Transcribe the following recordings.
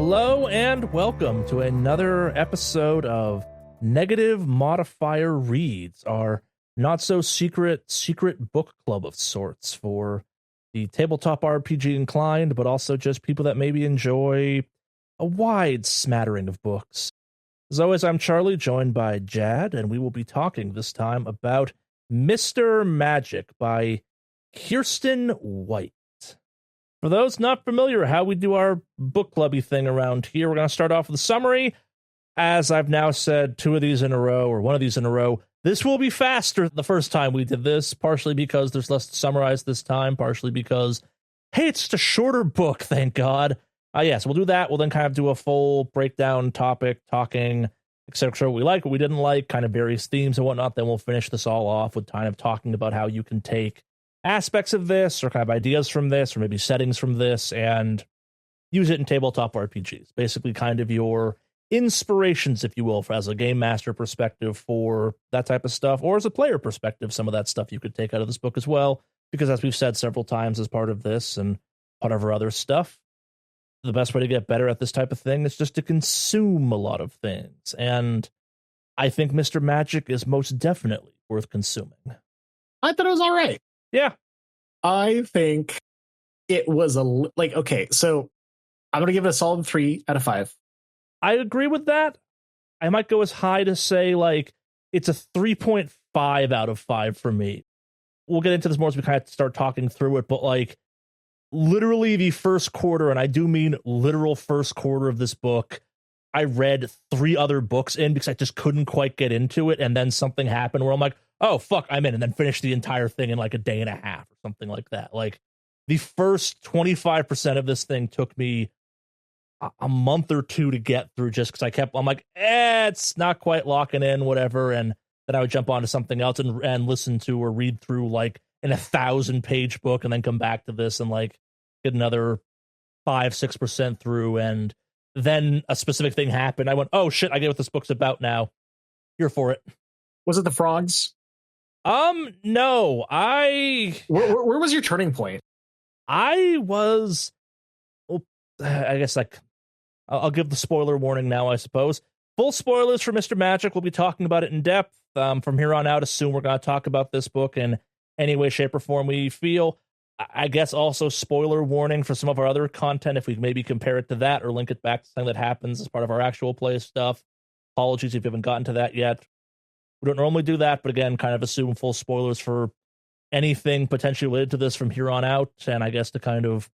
Hello and welcome to another episode of Negative Modifier Reads, our not-so-secret book club of sorts for the tabletop RPG inclined, but also just people that maybe enjoy a wide smattering of books. As always, I'm Charlie, joined by Jad, and we will be talking this time about Mr. Magic by Kiersten White. For those not familiar how we do our book clubby thing around here, we're going to start off with a summary. As I've now said one of these in a row, this will be faster than the first time we did this, partially because there's less to summarize this time, partially because, hey, it's just a shorter book, thank God. Yes, we'll do that. We'll then kind of do a full breakdown topic, talking, etc. What we like, what we didn't like, kind of various themes and whatnot. Then we'll finish this all off with kind of talking about how you can take aspects of this or kind of ideas from this or maybe settings from this and use it in tabletop RPGs. Basically kind of your inspirations, if you will, as a game master perspective for that type of stuff, or as a player perspective, some of that stuff you could take out of this book as well, because as we've said several times as part of this and part of our other stuff, the best way to get better at this type of thing is just to consume a lot of things. And I think Mr. Magic is most definitely worth consuming. I thought it was all right. Yeah. I think it was okay, so I'm going to give it a solid 3 out of 5. I agree with that. I might go as high to say, it's a 3.5 out of 5 for me. We'll get into this more as we kind of start talking through it, but, literally the first quarter, and I do mean literal first quarter of this book, I read 3 other books in because I just couldn't quite get into it, and then something happened where I'm like, oh, fuck, I'm in, and then finish the entire thing in a day and a half or something like that. The first 25% of this thing took me a month or two to get through just because I'm like, it's not quite locking in, whatever, and then I would jump onto something else and listen to or read through an 1,000-page book and then come back to this and get another 5-6% through, and then a specific thing happened. I went, oh shit, I get what this book's about now. Here for it. Was it the frogs? No, Where was your turning point? I was, I guess I'll give the spoiler warning now, I suppose. Full spoilers for Mr. Magic. We'll be talking about it in depth. From here on out, assume we're going to talk about this book in any way, shape, or form we feel. I guess also spoiler warning for some of our other content if we maybe compare it to that or link it back to something that happens as part of our actual play stuff. Apologies if you haven't gotten to that yet. We don't normally do that, but again, kind of assume full spoilers for anything potentially related to this from here on out. And I guess to kind of,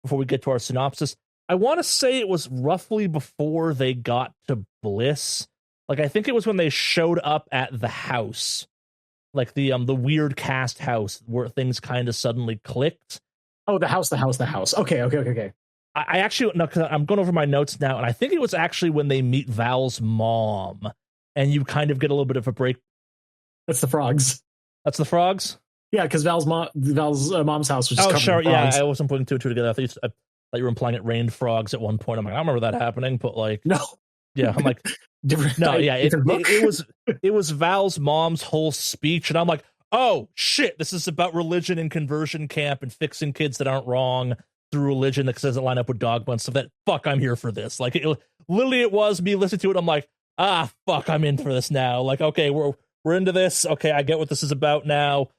before we get to our synopsis, I want to say it was roughly before they got to Bliss. I think it was when they showed up at the house, the weird cast house where things kind of suddenly clicked. Oh, the house. Okay. I actually, no, because I'm going over my notes now, and I think it was actually when they meet Val's mom. And you kind of get a little bit of a break. That's the frogs. That's the frogs? Yeah, because Val's mom's house was just covered in frogs. Yeah, I wasn't putting 2 and 2 together. I thought you were implying it rained frogs at one point. I'm like, I don't remember that happening, but no. Yeah, I'm like, different. No, yeah, it was Val's mom's whole speech, and I'm like, oh shit, this is about religion and conversion camp and fixing kids that aren't wrong through religion that doesn't line up with dogma and stuff. That fuck, I'm here for this. Literally, it was me listening to it. I'm like, fuck, I'm in for this now. Okay, we're into this. Okay, I get what this is about now.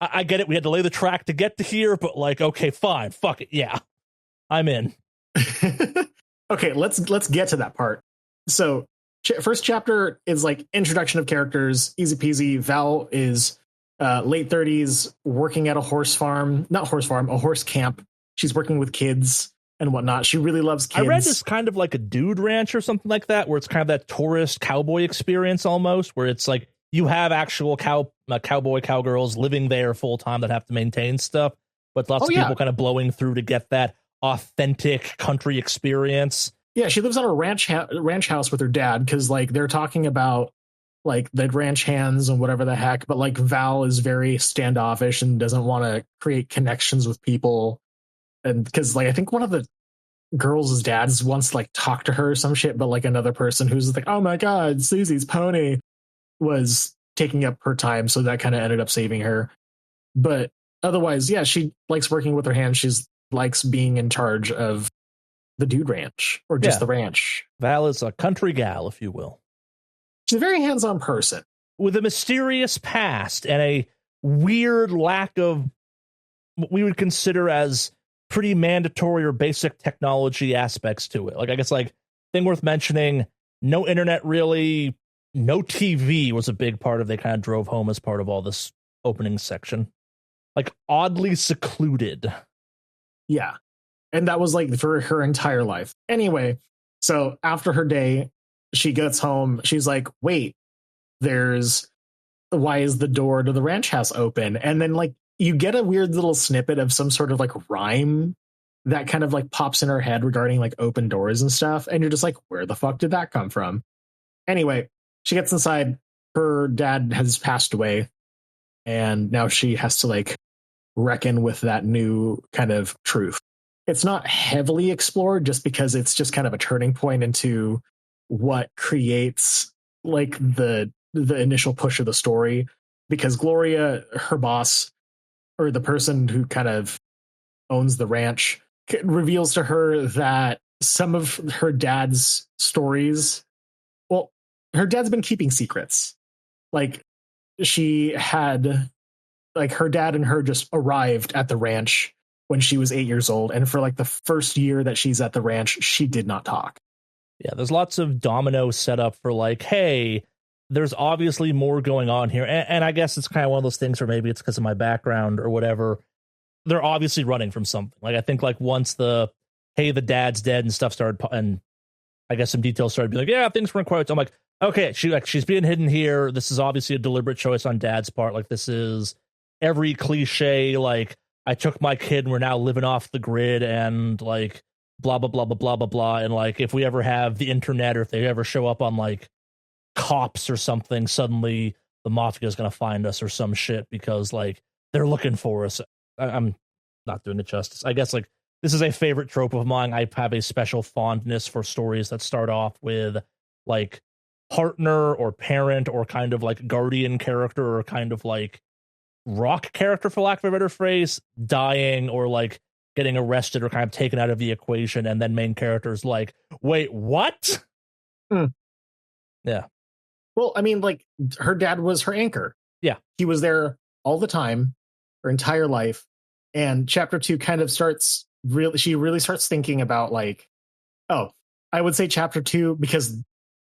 I get it. We had to lay the track to get to here, but okay, fine. Fuck it. Yeah, I'm in. Okay, let's get to that part. So, first chapter is introduction of characters, easy peasy. Val is late 30s, working at a horse camp. She's working with kids and whatnot. She really loves kids. I read this kind of like a dude ranch or something like that, where it's kind of that tourist cowboy experience almost, where it's you have actual cowboy cowgirls living there full time that have to maintain stuff, but lots of people kind of blowing through to get that authentic country experience. Yeah, she lives on a ranch house with her dad because they're talking about the ranch hands and whatever the heck, but Val is very standoffish and doesn't want to create connections with people, and because I think one of the girls' dads once talked to her or some shit, but another person who's oh my god, Susie's pony was taking up her time, so that kind of ended up saving her. But otherwise, yeah, she likes working with her hands. She's likes being in charge of the dude ranch, or just the ranch. Val is a country gal, if you will. She's a very hands-on person with a mysterious past and a weird lack of what we would consider as pretty mandatory or basic technology aspects to it. Like, I guess, like, thing worth mentioning, no internet really, no TV was a big part of they kind of drove home as part of all this opening section. Like, oddly secluded. Yeah. And that was like for her entire life. Anyway, so after her day, she gets home. She's like, wait, why is the door to the ranch house open? And then, like, you get a weird little snippet of some sort of like rhyme that kind of like pops in her head regarding like open doors and stuff. And you're just like, where the fuck did that come from? Anyway, she gets inside. Her dad has passed away. And now she has to like reckon with that new kind of truth. It's not heavily explored just because it's just kind of a turning point into what creates like the initial push of the story, because Gloria, her boss, or the person who kind of owns the ranch, reveals to her that some of her dad's stories, well, her dad's been keeping secrets. Like, she had, like, her dad and her just arrived at the ranch when she was 8 years old, and for like the first year that she's at the ranch, she did not talk. Yeah, there's lots of domino set up for like, hey, there's obviously more going on here. And I guess it's kind of one of those things where maybe it's because of my background or whatever. They're obviously running from something. Like, I think like once the the dad's dead and stuff started, and I guess some details started being like, yeah, things weren't quite. I'm like, okay, she's being hidden here. This is obviously a deliberate choice on dad's part. Like, this is every cliche, like, I took my kid and we're now living off the grid and like blah, blah, blah, blah, blah, blah, blah. And like, if we ever have the internet or if they ever show up on like cops or something, suddenly the mafia is going to find us or some shit because like they're looking for us. I'm not doing it justice. I guess like this is a favorite trope of mine. I have a special fondness for stories that start off with like partner or parent or kind of like guardian character or kind of like rock character, for lack of a better phrase, dying or like getting arrested or kind of taken out of the equation, and then main characters like, wait, what? Yeah. Well, I mean, like, her dad was her anchor. Yeah. He was there all the time, her entire life. And chapter 2 kind of she really starts thinking about like, oh, I would say chapter 2, because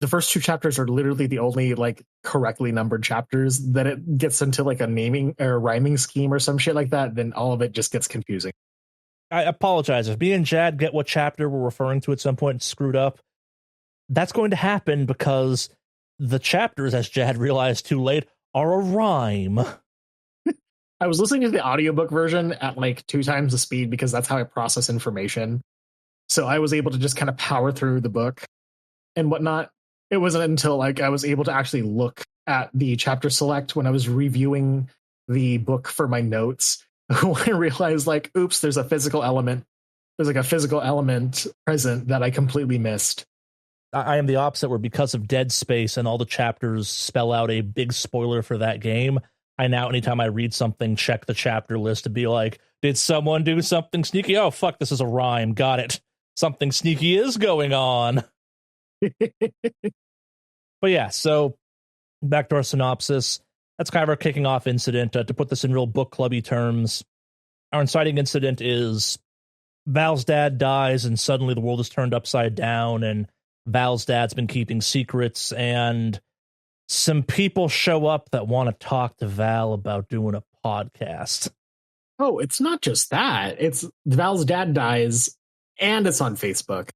the first 2 chapters are literally the only like correctly numbered chapters, that it gets into like a naming or rhyming scheme or some shit like that, then all of it just gets confusing. I apologize if me and Jad get what chapter we're referring to at some point screwed up. That's going to happen because the chapters, as Jad realized too late, are a rhyme. I was listening to the audiobook version at like 2 times the speed because that's how I process information. So I was able to just kind of power through the book and whatnot. It wasn't until like I was able to actually look at the chapter select when I was reviewing the book for my notes when I realized like, oops, there's a physical element. There's like a physical element present that I completely missed. I am the opposite, where because of Dead Space and all the chapters spell out a big spoiler for that game, I now, anytime I read something, check the chapter list to be like, did someone do something sneaky? Oh, fuck, this is a rhyme. Got it. Something sneaky is going on. But yeah, so back to our synopsis. That's kind of our kicking off incident. To put this in real book clubby terms, our inciting incident is Val's dad dies and suddenly the world is turned upside down and Val's dad's been keeping secrets, and some people show up that want to talk to Val about doing a podcast. Oh, it's not just that. It's Val's dad dies and it's on Facebook.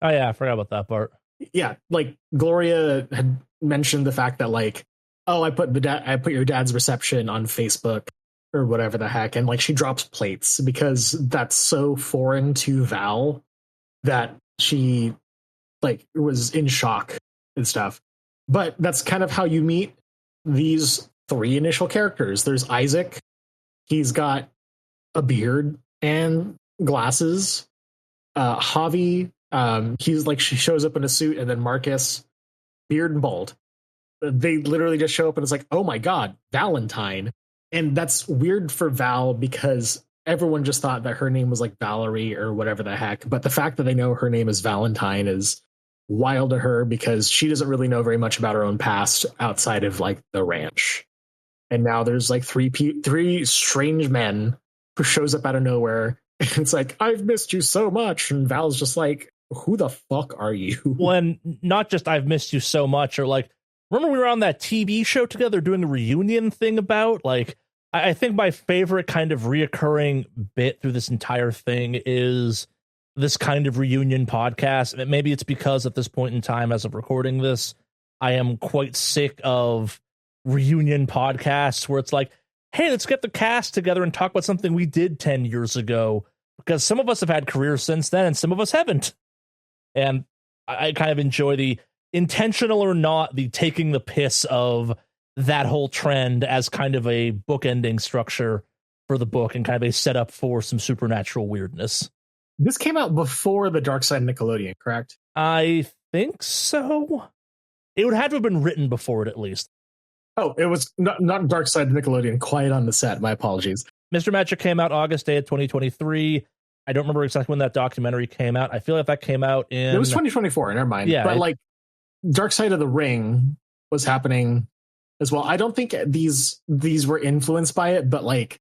Oh yeah, I forgot about that part. Yeah, like Gloria had mentioned the fact that like, oh, I put your dad's reception on Facebook or whatever the heck, and like she drops plates because that's so foreign to Val that she like was in shock and stuff. But that's kind of how you meet these 3 initial characters. There's Isaac. He's got a beard and glasses. Javi, he's like, she shows up in a suit, and then Marcus, beard and bald. They literally just show up and it's like, oh my god, Valentine. And that's weird for Val because everyone just thought that her name was like Valerie or whatever the heck. But the fact that they know her name is Valentine is wild to her because she doesn't really know very much about her own past outside of like the ranch. And now there's like three strange men who shows up out of nowhere. And it's like, I've missed you so much. And Val's just like, who the fuck are you? When not just I've missed you so much, or like, remember we were on that TV show together doing a reunion thing about, like, I think my favorite kind of reoccurring bit through this entire thing is this kind of reunion podcast. Maybe it's because at this point in time, as of recording this, I am quite sick of reunion podcasts where it's like, hey, let's get the cast together and talk about something we did 10 years ago, because some of us have had careers since then and some of us haven't. And I kind of enjoy the intentional or not, the taking the piss of that whole trend as kind of a bookending structure for the book and kind of a setup for some supernatural weirdness. This came out before the Dark Side of Nickelodeon, correct? I think so. It would have to have been written before it, at least. Oh, it was not Dark Side of Nickelodeon. Quiet on the Set. My apologies. Mr. Magic came out August 8th, 2023. I don't remember exactly when that documentary came out. I feel like that came out in... It was 2024, never mind. Yeah, but like Dark Side of the Ring was happening as well. I don't think these were influenced by it, but like,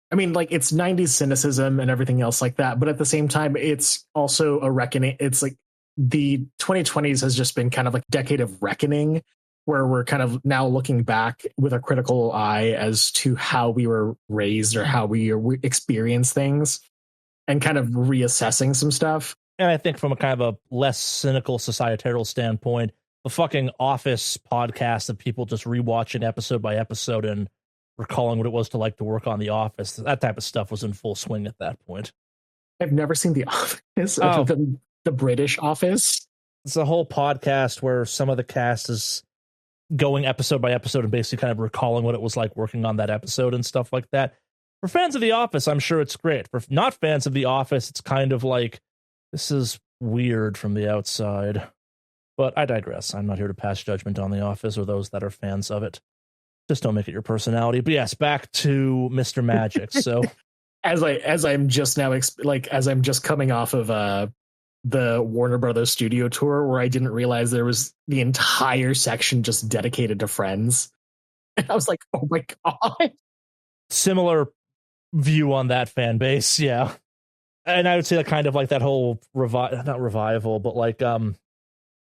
I mean, like it's 90s cynicism and everything else like that. But at the same time, it's also a reckoning. It's like the 2020s has just been kind of like a decade of reckoning, where we're kind of now looking back with a critical eye as to how we were raised or how we experience things and kind of reassessing some stuff. And I think from a kind of a less cynical societal standpoint, the fucking Office podcast of people just rewatching episode by episode and recalling what it was to like to work on The Office, that type of stuff was in full swing at that point. I've never seen The Office, other than the British Office. It's a whole podcast where some of the cast is going episode by episode and basically kind of recalling what it was like working on that episode and stuff like that. For fans of The Office, I'm sure it's great. For not fans of The Office, it's kind of like, this is weird from the outside. But I digress. I'm not here to pass judgment on The Office or those that are fans of it. Just don't make it your personality. But yes, back to Mr. Magic. So as I'm just coming off of the Warner Brothers studio tour, where I didn't realize there was the entire section just dedicated to Friends. And I was like, oh my God. Similar view on that fan base, yeah. And I would say that kind of like that whole not revival, but like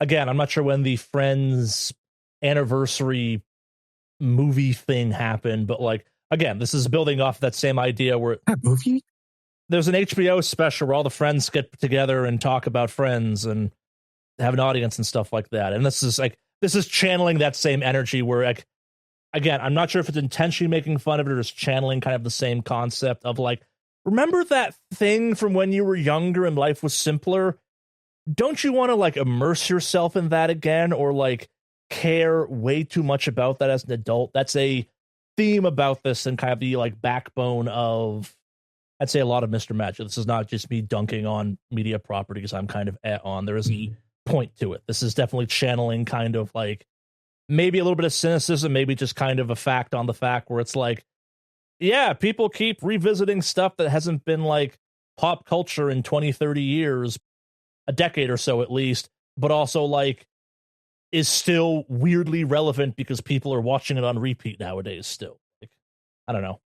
again, I'm not sure when the Friends anniversary movie thing happened, but like again, this is building off that same idea where that movie, there's an HBO special where all the friends get together and talk about Friends and have an audience and stuff like that. And this is channeling that same energy where, like, again, I'm not sure if it's intentionally making fun of it or just channeling kind of the same concept of like, remember that thing from when you were younger and life was simpler? Don't you want to like immerse yourself in that again, or like care way too much about that as an adult? That's a theme about this and kind of the like backbone of, I'd say, a lot of Mr. Magic. This is not just me dunking on media properties I'm kind of on. There is a point to it. This is definitely channeling kind of like maybe a little bit of cynicism, maybe just kind of a fact on the fact where it's like, yeah, people keep revisiting stuff that hasn't been like pop culture in 20, 30 years, a decade or so at least, but also like is still weirdly relevant because people are watching it on repeat nowadays still. Like, I don't know.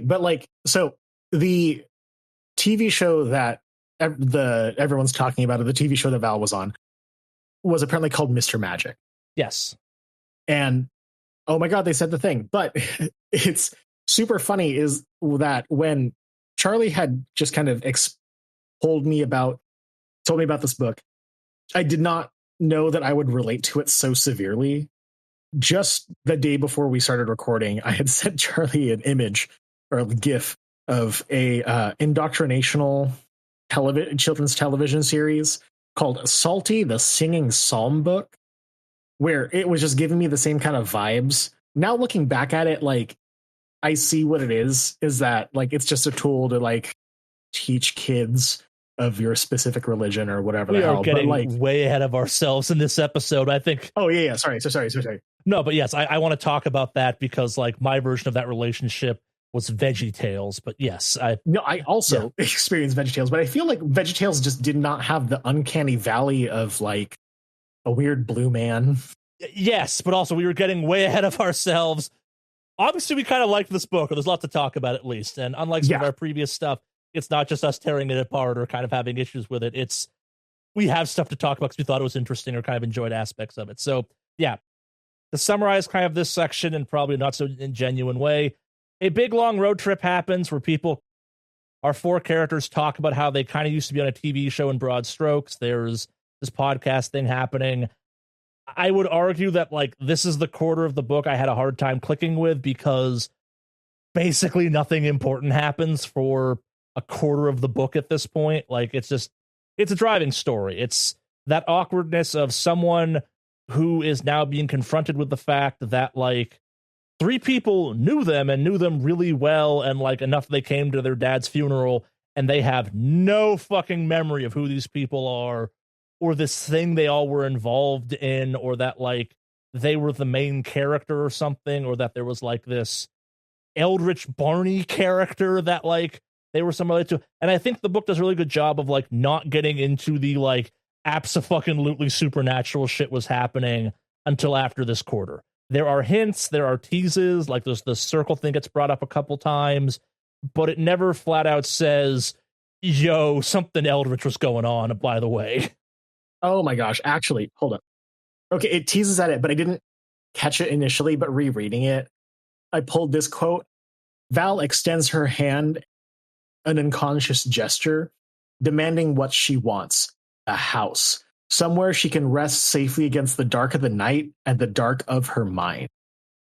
But like, so the TV show that everyone's talking about, or the TV show that Val was on, was apparently called Mr. Magic. Yes. And oh my God, they said the thing. But it's super funny is that when Charlie had just kind of told me about this book, I did not know that I would relate to it so severely. Just the day before we started recording, I had sent Charlie an image or a GIF of a indoctrinational children's television series called Salty, the Singing Psalm Book, where it was just giving me the same kind of vibes. Now looking back at it, like, I see what it is that like it's just a tool to like teach kids of your specific religion or whatever the hell. We are getting like way ahead of ourselves in this episode, I think. Oh yeah. Sorry. No, but yes, I want to talk about that because like my version of that relationship was VeggieTales, but yes, I also experienced VeggieTales, but I feel like VeggieTales just did not have the uncanny valley of like a weird blue man. Yes, but also we were getting way ahead of ourselves. Obviously, we kind of liked this book, or there's a lot to talk about at least. And unlike some of our previous stuff, it's not just us tearing it apart or kind of having issues with it. We have stuff to talk about because we thought it was interesting or kind of enjoyed aspects of it. So yeah, to summarize kind of this section in probably not so genuine way, a big long road trip happens where our 4 characters talk about how they kind of used to be on a TV show in broad strokes. There's this podcast thing happening. I would argue that like this is the quarter of the book I had a hard time clicking with because basically nothing important happens for a quarter of the book at this point. Like it's a driving story. It's that awkwardness of someone who is now being confronted with the fact that like 3 people knew them and knew them really well, and like enough they came to their dad's funeral and they have no fucking memory of who these people are or this thing they all were involved in, or that like they were the main character or something, or that there was like this Eldritch Barney character that like they were some related to. And I think the book does a really good job of like not getting into the like abso-fucking-lutely supernatural shit was happening until after this quarter. There are hints, there are teases, like there's the circle thing gets brought up a couple times, but it never flat out says, yo, something Eldritch was going on, by the way. Oh my gosh, actually, hold on. Okay, it teases at it, but I didn't catch it initially, but rereading it, I pulled this quote. Val extends her hand, an unconscious gesture, demanding what she wants, a house, somewhere she can rest safely against the dark of the night and the dark of her mind.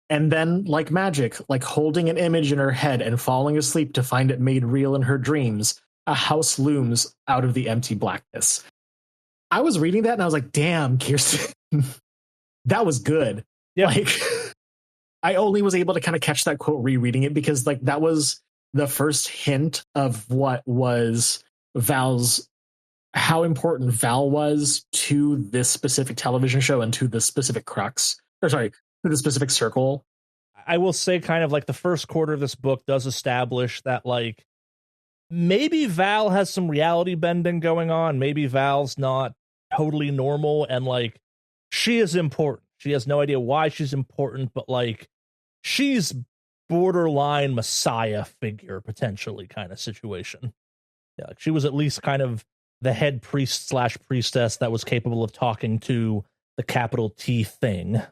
And then, like magic, like holding an image in her head and falling asleep to find it made real in her dreams, a house looms out of the empty blackness. I was reading that and I was like, damn, Kiersten, that was good. Yeah. Like, I only was able to kind of catch that quote rereading it because like that was the first hint of what was how important Val was to this specific television show and to the specific to the specific circle. I will say kind of like the first quarter of this book does establish that like maybe Val has some reality bending going on. Maybe Val's not totally normal and like she is important. She has no idea why she's important, but like she's borderline messiah figure potentially kind of situation. Yeah, like she was at least kind of the head priest / priestess that was capable of talking to the capital T thing.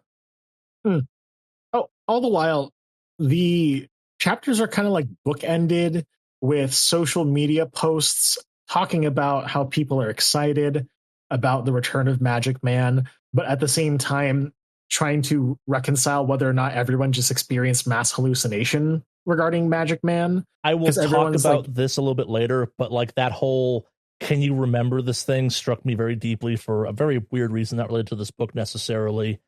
Oh, all the while, the chapters are kind of like bookended with social media posts talking about how people are excited about the return of Magic Man, but at the same time trying to reconcile whether or not everyone just experienced mass hallucination regarding Magic Man. I will talk about this a little bit later, but like that whole can you remember this thing struck me very deeply for a very weird reason not related to this book necessarily.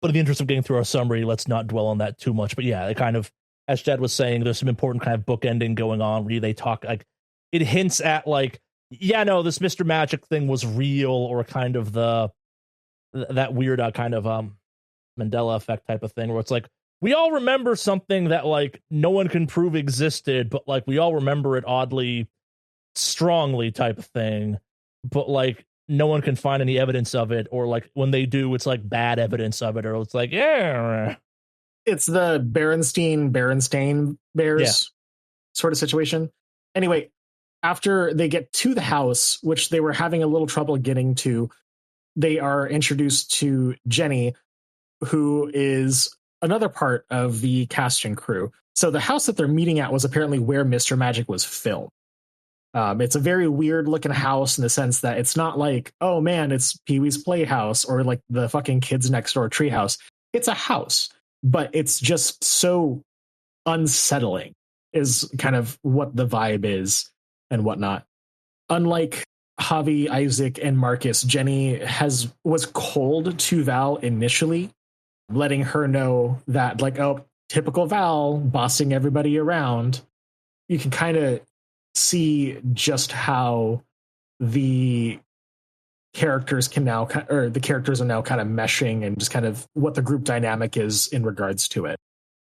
But in the interest of getting through our summary, let's not dwell on that too much. But yeah, it kind of, as Jed was saying, there's some important kind of bookending going on where they talk like it hints at like, yeah, no, this Mr. Magic thing was real, or kind of that weird kind of Mandela effect type of thing where it's like we all remember something that like no one can prove existed, but like we all remember it oddly strongly type of thing, but like no one can find any evidence of it, or like when they do, it's like bad evidence of it, or it's like, yeah, it's the Berenstain Bears sort of situation. Anyway, after they get to the house, which they were having a little trouble getting to, they are introduced to Jenny, who is another part of the cast and crew. So the house that they're meeting at was apparently where Mr. Magic was filmed. It's a very weird looking house in the sense that it's not like, oh man, it's Pee-wee's Playhouse or like the fucking Kids Next Door treehouse. It's a house, but it's just so unsettling is kind of what the vibe is and whatnot. Unlike Javi, Isaac, and Marcus, Jenny was cold to Val initially, letting her know that like, oh, typical Val bossing everybody around. You can kind of see just how the characters are now kind of meshing and just kind of what the group dynamic is in regards to it.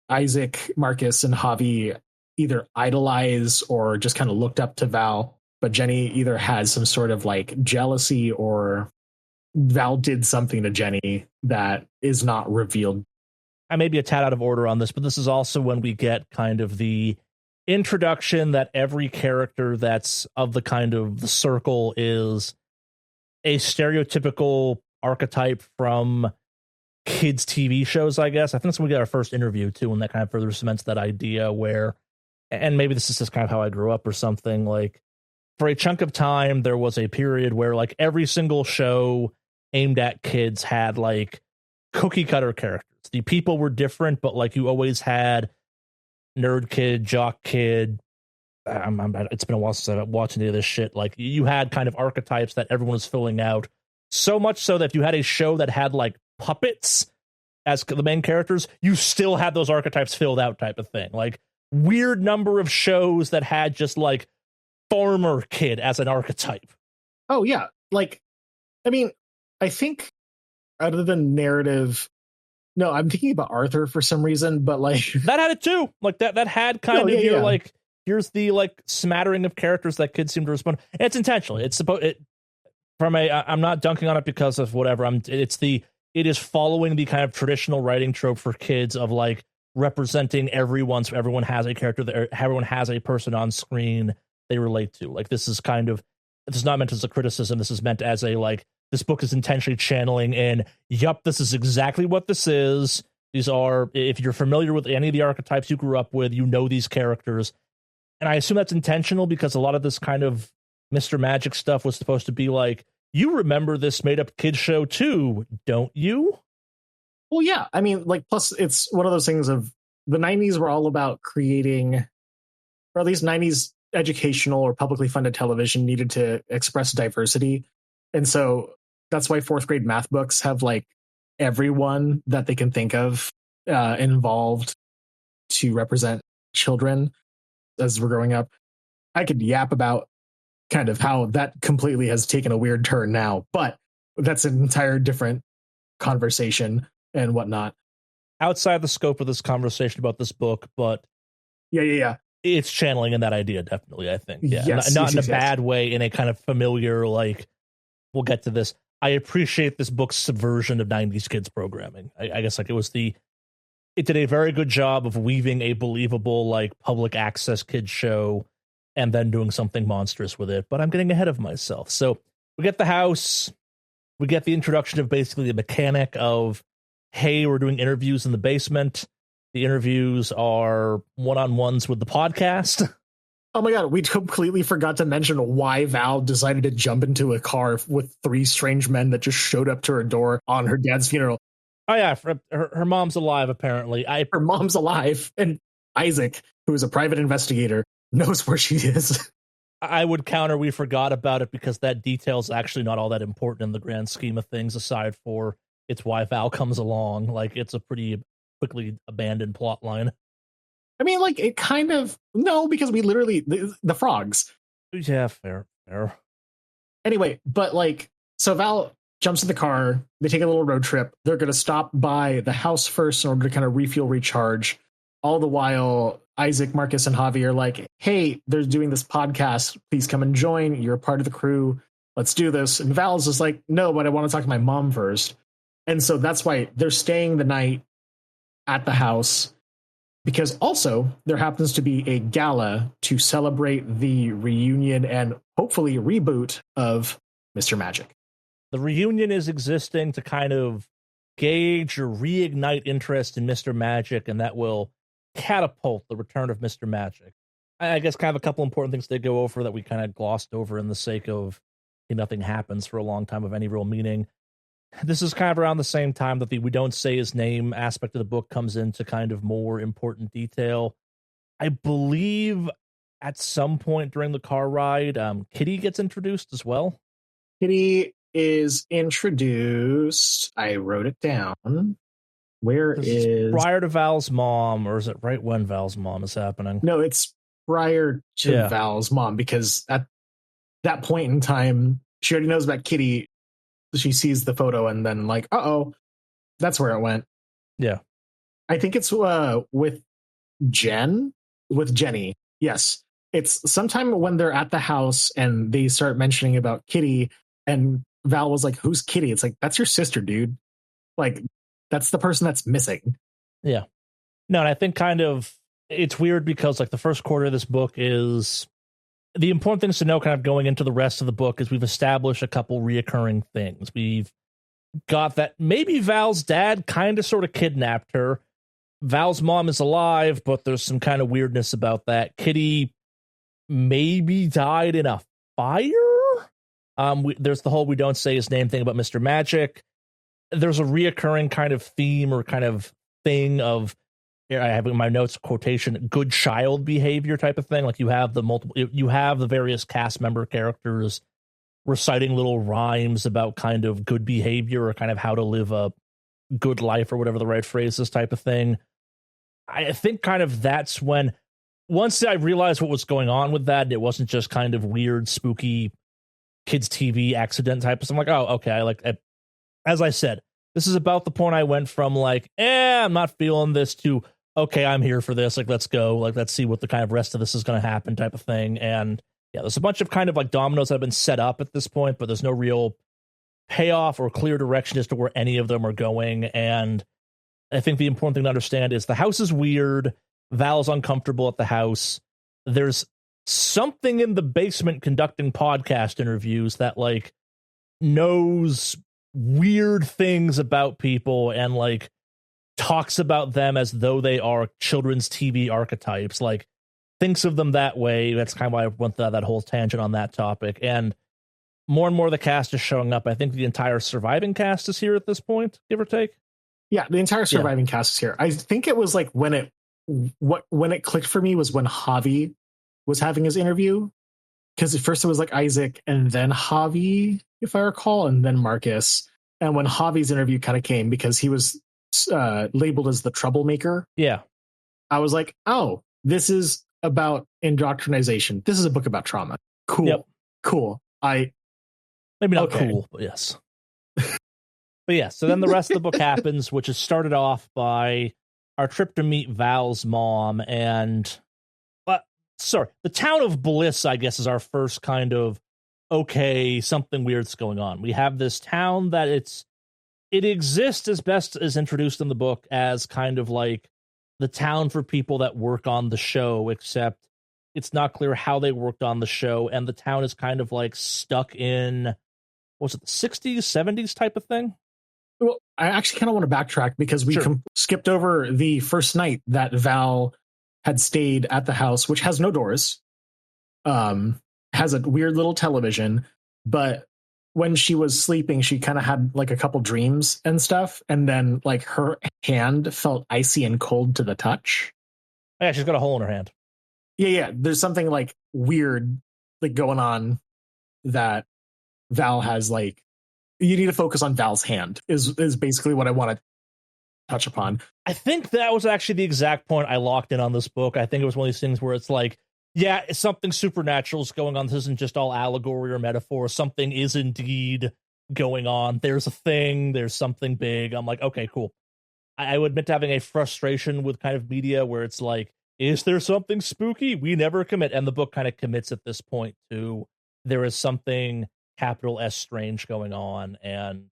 Isaac, Marcus, and Javi either idolize or just kind of looked up to Val, but Jenny either had some sort of like jealousy or Val did something to Jenny that is not revealed. I may be a tad out of order on this, but this is also when we get kind of the introduction that every character that's of the kind of the circle is a stereotypical archetype from kids' TV shows, I guess. I think that's when we get our first interview, too, and that kind of further cements that idea where, and maybe this is just kind of how I grew up or something, like, for a chunk of time, there was a period where, like, every single show aimed at kids had, like, cookie-cutter characters. The people were different, but, like, you always had nerd kid, jock kid. It's been a while since I've watched any of this shit. Like, you had kind of archetypes that everyone was filling out. So much so that if you had a show that had, like, puppets as the main characters, you still had those archetypes filled out type of thing. Like, weird number of shows that had just, like, farmer kid as an archetype. Oh, yeah. Like, I mean, I think other than narrative, no, I'm thinking about Arthur for some reason, but like that had it too. Like that had kind of your like, here's the like smattering of characters that kids seem to respond. And it's intentional. It's supposed it from a. I'm not dunking on it because of whatever. It is following the kind of traditional writing trope for kids of like representing everyone, so everyone has a character that everyone has a person on screen they relate to. Like this is not meant as a criticism. This is meant as a like. This book is intentionally channeling in, yup, this is exactly what this is. These are, if you're familiar with any of the archetypes you grew up with, you know these characters. And I assume that's intentional because a lot of this kind of Mr. Magic stuff was supposed to be like, you remember this made-up kid show too, don't you? Well, yeah. I mean, like, plus it's one of those things of the 90s were all about creating, or at least 90s educational or publicly funded television needed to express diversity. And so that's why fourth grade math books have like everyone that they can think of involved to represent children as we're growing up. I could yap about kind of how that completely has taken a weird turn now, but that's an entire different conversation and whatnot. Outside the scope of this conversation about this book, but yeah. It's channeling in that idea, definitely, I think. Yeah. Yes, not in a bad way, in a kind of familiar, like, we'll get to this. I appreciate this book's subversion of 90s kids programming. I guess like it did a very good job of weaving a believable like public access kids show and then doing something monstrous with it. But I'm getting ahead of myself. So we get the house. We get the introduction of basically the mechanic of, hey, we're doing interviews in the basement. The interviews are one-on-ones with the podcast. Oh my God, we completely forgot to mention why Val decided to jump into a car with three strange men that just showed up to her door on her dad's funeral. Oh yeah, her mom's alive, apparently. Her mom's alive, and Isaac, who is a private investigator, knows where she is. I would counter we forgot about it because that detail's actually not all that important in the grand scheme of things, aside for it's why Val comes along. Like, it's a pretty quickly abandoned plot line. I mean, like, it kind of... No, because we literally... The frogs. Yeah, fair. Anyway, but, like... So Val jumps in the car. They take a little road trip. They're going to stop by the house first in order to kind of refuel, recharge. All the while, Isaac, Marcus, and Javi are like, hey, they're doing this podcast. Please come and join. You're a part of the crew. Let's do this. And Val's just like, no, but I want to talk to my mom first. And so that's why they're staying the night at the house. Because also there happens to be a gala to celebrate the reunion and hopefully reboot of Mr. Magic. The reunion is existing to kind of gauge or reignite interest in Mr. Magic, and that will catapult the return of Mr. Magic. I guess kind of a couple important things to go over that we kind of glossed over in the sake of nothing happens for a long time of any real meaning. This is kind of around the same time that the we don't say his name aspect of the book comes into kind of more important detail. I believe at some point during the car ride, Kitty gets introduced as well. Kitty is introduced. I wrote it down. Where is... prior to Val's mom, or is it right when Val's mom is happening? No, it's prior to Val's mom, because at that point in time, she already knows about Kitty. She sees the photo and then like, uh-oh, that's where it went. Yeah. I think it's with Jen. with Jenny. Yes. It's sometime when they're at the house and they start mentioning about Kitty, and Val was like, "Who's Kitty?" It's like, that's your sister, dude. Like, that's the person that's missing. Yeah. No, and I think kind of it's weird because like the first quarter of this book is the important things to know kind of going into the rest of the book is we've established a couple reoccurring things. We've got that maybe Val's dad kind of sort of kidnapped her. Val's mom is alive, but there's some kind of weirdness about that. Kitty maybe died in a fire. There's the whole we don't say his name thing about Mr. Magic. There's a reoccurring kind of theme or kind of thing of, here I have in my notes quotation, good child behavior type of thing. Like you have the various cast member characters reciting little rhymes about kind of good behavior or kind of how to live a good life or whatever the right phrase is type of thing. I think kind of that's when, once I realized what was going on with that, it wasn't just kind of weird, spooky kids TV accident type of stuff. I'm like, oh, okay. As I said, this is about the point I went from like, I'm not feeling this to, okay, I'm here for this. Like, let's go. Like, let's see what the kind of rest of this is going to happen type of thing. And yeah, there's a bunch of kind of like dominoes that have been set up at this point, but there's no real payoff or clear direction as to where any of them are going. And I think the important thing to understand is the house is weird. Val's uncomfortable at the house. There's something in the basement conducting podcast interviews that like knows weird things about people and like talks about them as though they are children's TV archetypes, like thinks of them that way. That's kind of why I went that whole tangent on that topic. And more of the cast is showing up. I think the entire surviving cast is here at this point, give or take. Yeah, the entire surviving cast is here. I think it was like when it clicked for me was when Javi was having his interview, because at first it was like Isaac and then Javi, if I recall, and then Marcus. And when Javi's interview kind of came, because he was labeled as the troublemaker, I was like, oh, this is about indoctrination. This is a book about trauma. Cool. Cool. Maybe not cool, but yes. But yeah, so then the rest of the book happens, which is started off by our trip to meet Val's mom. And the town of Bliss, I guess, is our first kind of, okay, something weird's going on. We have this town that it exists as best as introduced in the book as kind of like the town for people that work on the show, except it's not clear how they worked on the show. And the town is kind of like stuck in, what was it, the 60s, 70s type of thing? Well, I actually kind of want to backtrack because we skipped over the first night that Val had stayed at the house, which has no doors, has a weird little television, but when she was sleeping, she kind of had like a couple dreams and stuff, and then like her hand felt icy and cold to the touch. Yeah, she's got a hole in her hand. Yeah, there's something like weird like going on that Val has. Like, you need to focus on Val's hand is basically what I want to touch upon. I think that was actually the exact point I locked in on this book. I think it was one of these things where it's like, yeah, something supernatural is going on. This isn't just all allegory or metaphor. Something is indeed going on. There's a thing. There's something big. I'm like, okay, cool. I would admit to having a frustration with kind of media where it's like, is there something spooky? We never commit. And the book kind of commits at this point to there is something capital S strange going on, and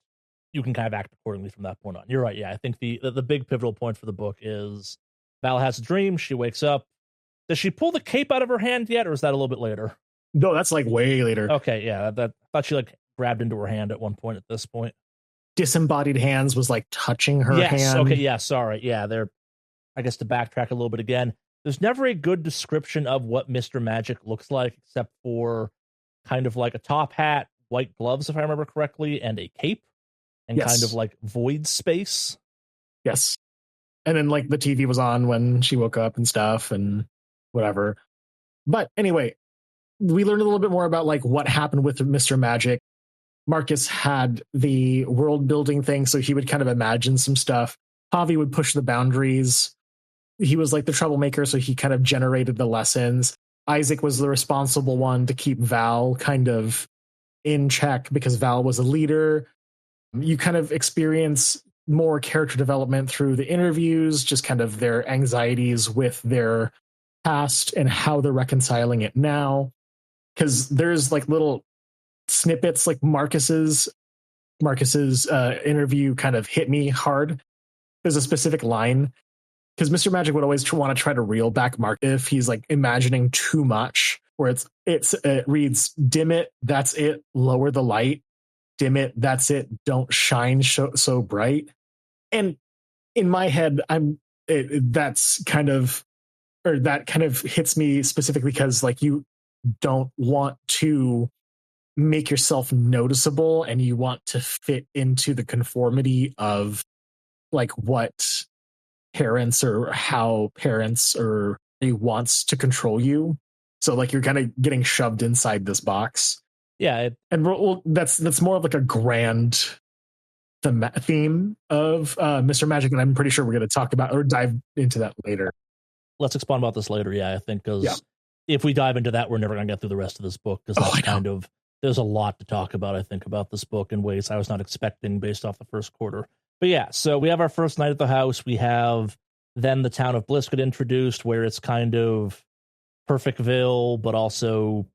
you can kind of act accordingly from that point on. You're right. Yeah, I think the big pivotal point for the book is Val has a dream. She wakes up. Does she pull the cape out of her hand yet, or is that a little bit later? No, that's like way later. Okay, yeah. I thought she like grabbed into her hand at one point at this point. Disembodied hands was like touching her hand. Okay, yeah, sorry. Yeah, I guess to backtrack a little bit again, there's never a good description of what Mr. Magic looks like, except for kind of like a top hat, white gloves, if I remember correctly, and a cape, and kind of like void space. Yes. And then like the TV was on when she woke up and stuff and whatever. But anyway, we learned a little bit more about like what happened with Mr. Magic. Marcus had the world building thing, so he would kind of imagine some stuff. Javi would push the boundaries. He was like the troublemaker, so he kind of generated the lessons. Isaac was the responsible one to keep Val kind of in check because Val was a leader. You kind of experience more character development through the interviews, just kind of their anxieties with their past and how they're reconciling it now. Because there's like little snippets, like Marcus's interview kind of hit me hard. There's a specific line because Mr. Magic would always want to try to reel back Mark if he's like imagining too much, where it reads, dim it, that's it, lower the light, dim it, that's it, don't shine so bright. And in my head, that kind of hits me specifically because like you don't want to make yourself noticeable and you want to fit into the conformity of like what parents or how parents or he wants to control you. So like you're kind of getting shoved inside this box. Yeah. And that's more of like a grand theme of Mr. Magic. And I'm pretty sure we're going to talk about or dive into that later. Let's expand about this later. Yeah, I think because if we dive into that, we're never going to get through the rest of this book because that's there's a lot to talk about, I think, about this book in ways I was not expecting based off the first quarter. But yeah, so we have our first night at the house. We have then the town of Bliss get introduced where it's kind of Perfectville, but also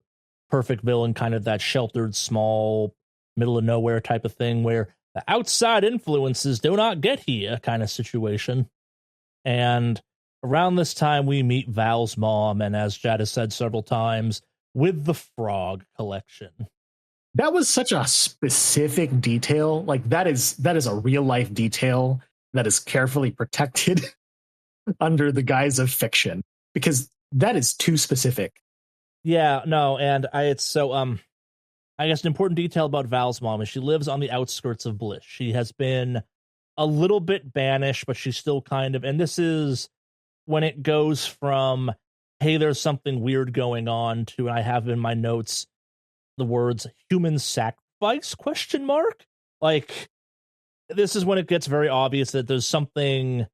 Perfectville in kind of that sheltered, small, middle of nowhere type of thing where the outside influences do not get here kind of situation. And around this time, we meet Val's mom, and as Jad has said several times, with the frog collection. That was such a specific detail. Like that is a real life detail that is carefully protected under the guise of fiction because that is too specific. Yeah, no, and I guess an important detail about Val's mom is she lives on the outskirts of Bliss. She has been a little bit banished, but she's still kind of, and this is when it goes from, hey, there's something weird going on to, and I have in my notes the words human sacrifice ? Like, this is when it gets very obvious that there's something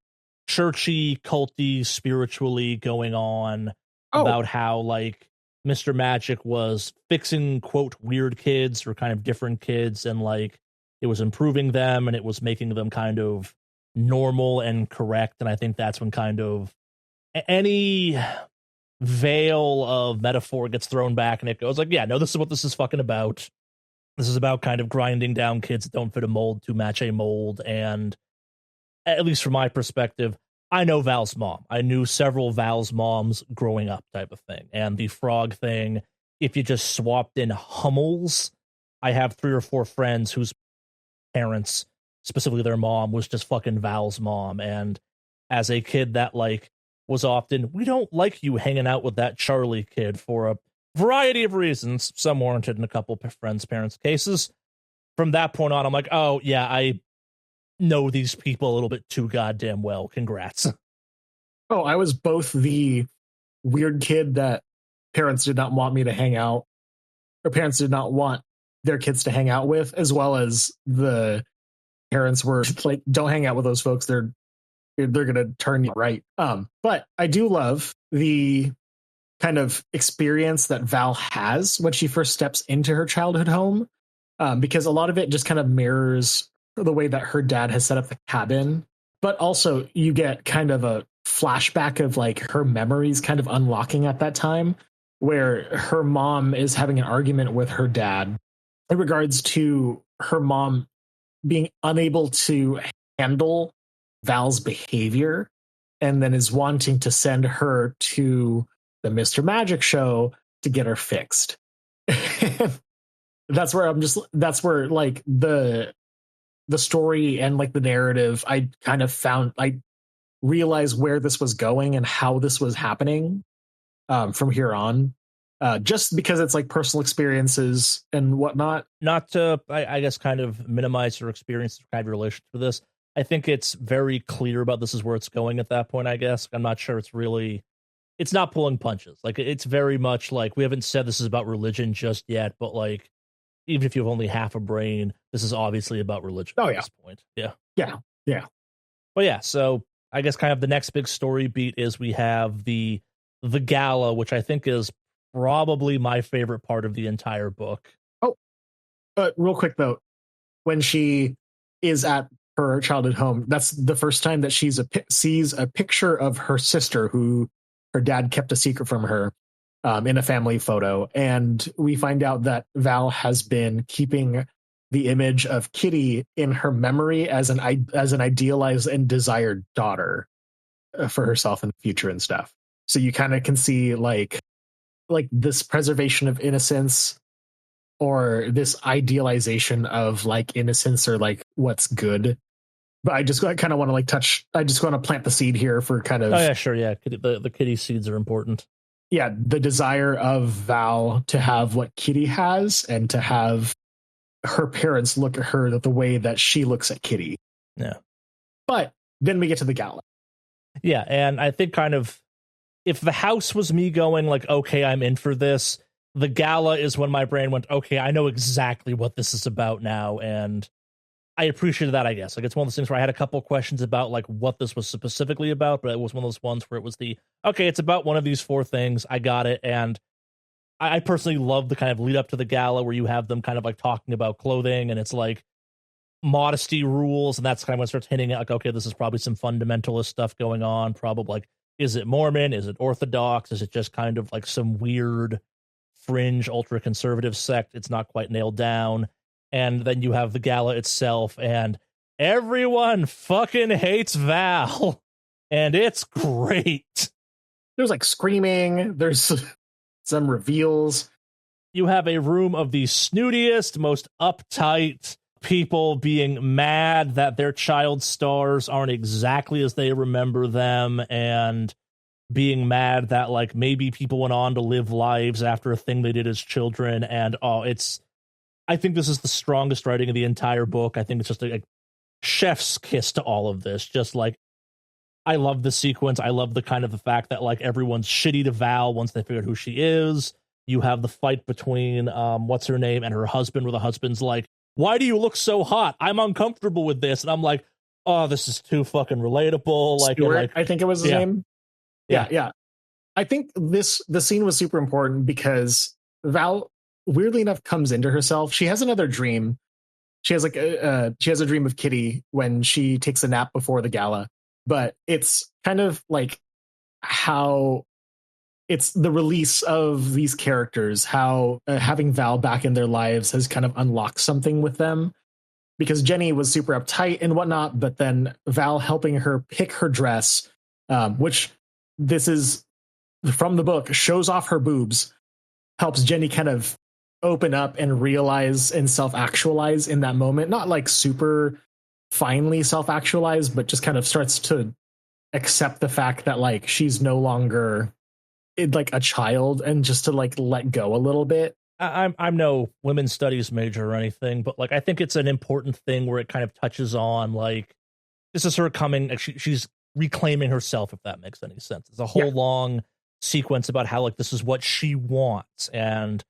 churchy, culty, spiritually going on about how, like, Mr. Magic was fixing, quote, weird kids or kind of different kids, and, like, it was improving them and it was making them kind of normal and correct. And I think that's when kind of any veil of metaphor gets thrown back and it goes like, yeah, no, this is what this is fucking about. This is about kind of grinding down kids that don't fit a mold to match a mold. And at least from my perspective, I know Val's mom. I knew several Val's moms growing up type of thing. And the frog thing, if you just swapped in Hummels, I have 3 or 4 friends whose parents, specifically their mom, was just fucking Val's mom. And as a kid that like was often, we don't like you hanging out with that Charlie kid for a variety of reasons, some warranted in a couple of friends' parents' cases. From that point on, I'm like, oh, yeah, I know these people a little bit too goddamn well. Congrats. Oh, I was both the weird kid that parents did not want me to hang out, or parents did not want their kids to hang out with, as well as the parents were like, don't hang out with those folks. They're going to turn you right. But I do love the kind of experience that Val has when she first steps into her childhood home, because a lot of it just kind of mirrors the way that her dad has set up the cabin. But also you get kind of a flashback of like her memories kind of unlocking at that time, where her mom is having an argument with her dad in regards to her mom being unable to handle Val's behavior, and then is wanting to send her to the Mr. Magic show to get her fixed. That's where like the story and like the narrative, I kind of found, I realized where this was going and how this was happening from here on. Just because it's like personal experiences and whatnot. Not to, I guess, kind of minimize your experience, kind of relation to this. I think it's very clear about this is where it's going at that point, I guess. I'm not sure it's not pulling punches. Like, it's very much like, we haven't said this is about religion just yet, but like, even if you have only half a brain, this is obviously about religion at this point. Yeah. But yeah, so I guess kind of the next big story beat is we have the gala, which I think is probably my favorite part of the entire book. Oh, real quick though, when she is at her childhood home, that's the first time that she sees a picture of her sister, who her dad kept a secret from her in a family photo. And we find out that Val has been keeping the image of Kitty in her memory as an idealized and desired daughter for herself in the future and stuff. So you kind of can see like this preservation of innocence, or this idealization of like innocence, or like what's good. But I kind of want to like I just want to plant the seed here for kind of. Oh yeah, sure, yeah. The Kitty seeds are important. Yeah, the desire of Val to have what Kitty has, and to have her parents look at her the way that she looks at Kitty. Yeah. But then we get to the gala. Yeah, and I think kind of, if the house was me going like, okay, I'm in for this, the gala is when my brain went, okay, I know exactly what this is about now, and I appreciated that, I guess. Like, it's one of those things where I had a couple questions about like what this was specifically about, but it was one of those ones where it was okay, it's about one of these four things, I got it, and I personally love the kind of lead up to the gala where you have them kind of like talking about clothing, and it's like modesty rules, and that's kind of when it starts hinting at like, okay, this is probably some fundamentalist stuff going on, probably like, is it Mormon, is it Orthodox, is it just kind of like some weird fringe ultra conservative sect? It's not quite nailed down. And then you have the gala itself, and everyone fucking hates Val, and it's great. There's like screaming, there's some reveals. You have a room of the snootiest, most uptight people being mad that their child stars aren't exactly as they remember them, and being mad that like maybe people went on to live lives after a thing they did as children. And I think this is the strongest writing of the entire book. I think it's just a chef's kiss to all of this. Just like, I love the sequence. I love the kind of the fact that like everyone's shitty to Val once they figure out who she is. You have the fight between what's her name and her husband, where the husband's like, why do you look so hot? I'm uncomfortable with this. And I'm like, oh, this is too fucking relatable. Like, Stuart, I think it was his name. Yeah. I think the scene was super important because Val, weirdly enough, comes into herself. She has another dream. She has she has a dream of Kitty when she takes a nap before the gala. But it's kind of like how it's the release of these characters, how having Val back in their lives has kind of unlocked something with them. Because Jenny was super uptight and whatnot, but then Val helping her pick her dress, which this is from the book, shows off her boobs, helps Jenny kind of open up and realize and self-actualize in that moment. Not like super finely self-actualize, but just kind of starts to accept the fact that like she's no longer like a child, and just to like let go a little bit. I'm no women's studies major or anything, but like I think it's an important thing where it kind of touches on like, this is her coming, she's reclaiming herself, if that makes any sense. It's a whole long sequence about how like this is what she wants, and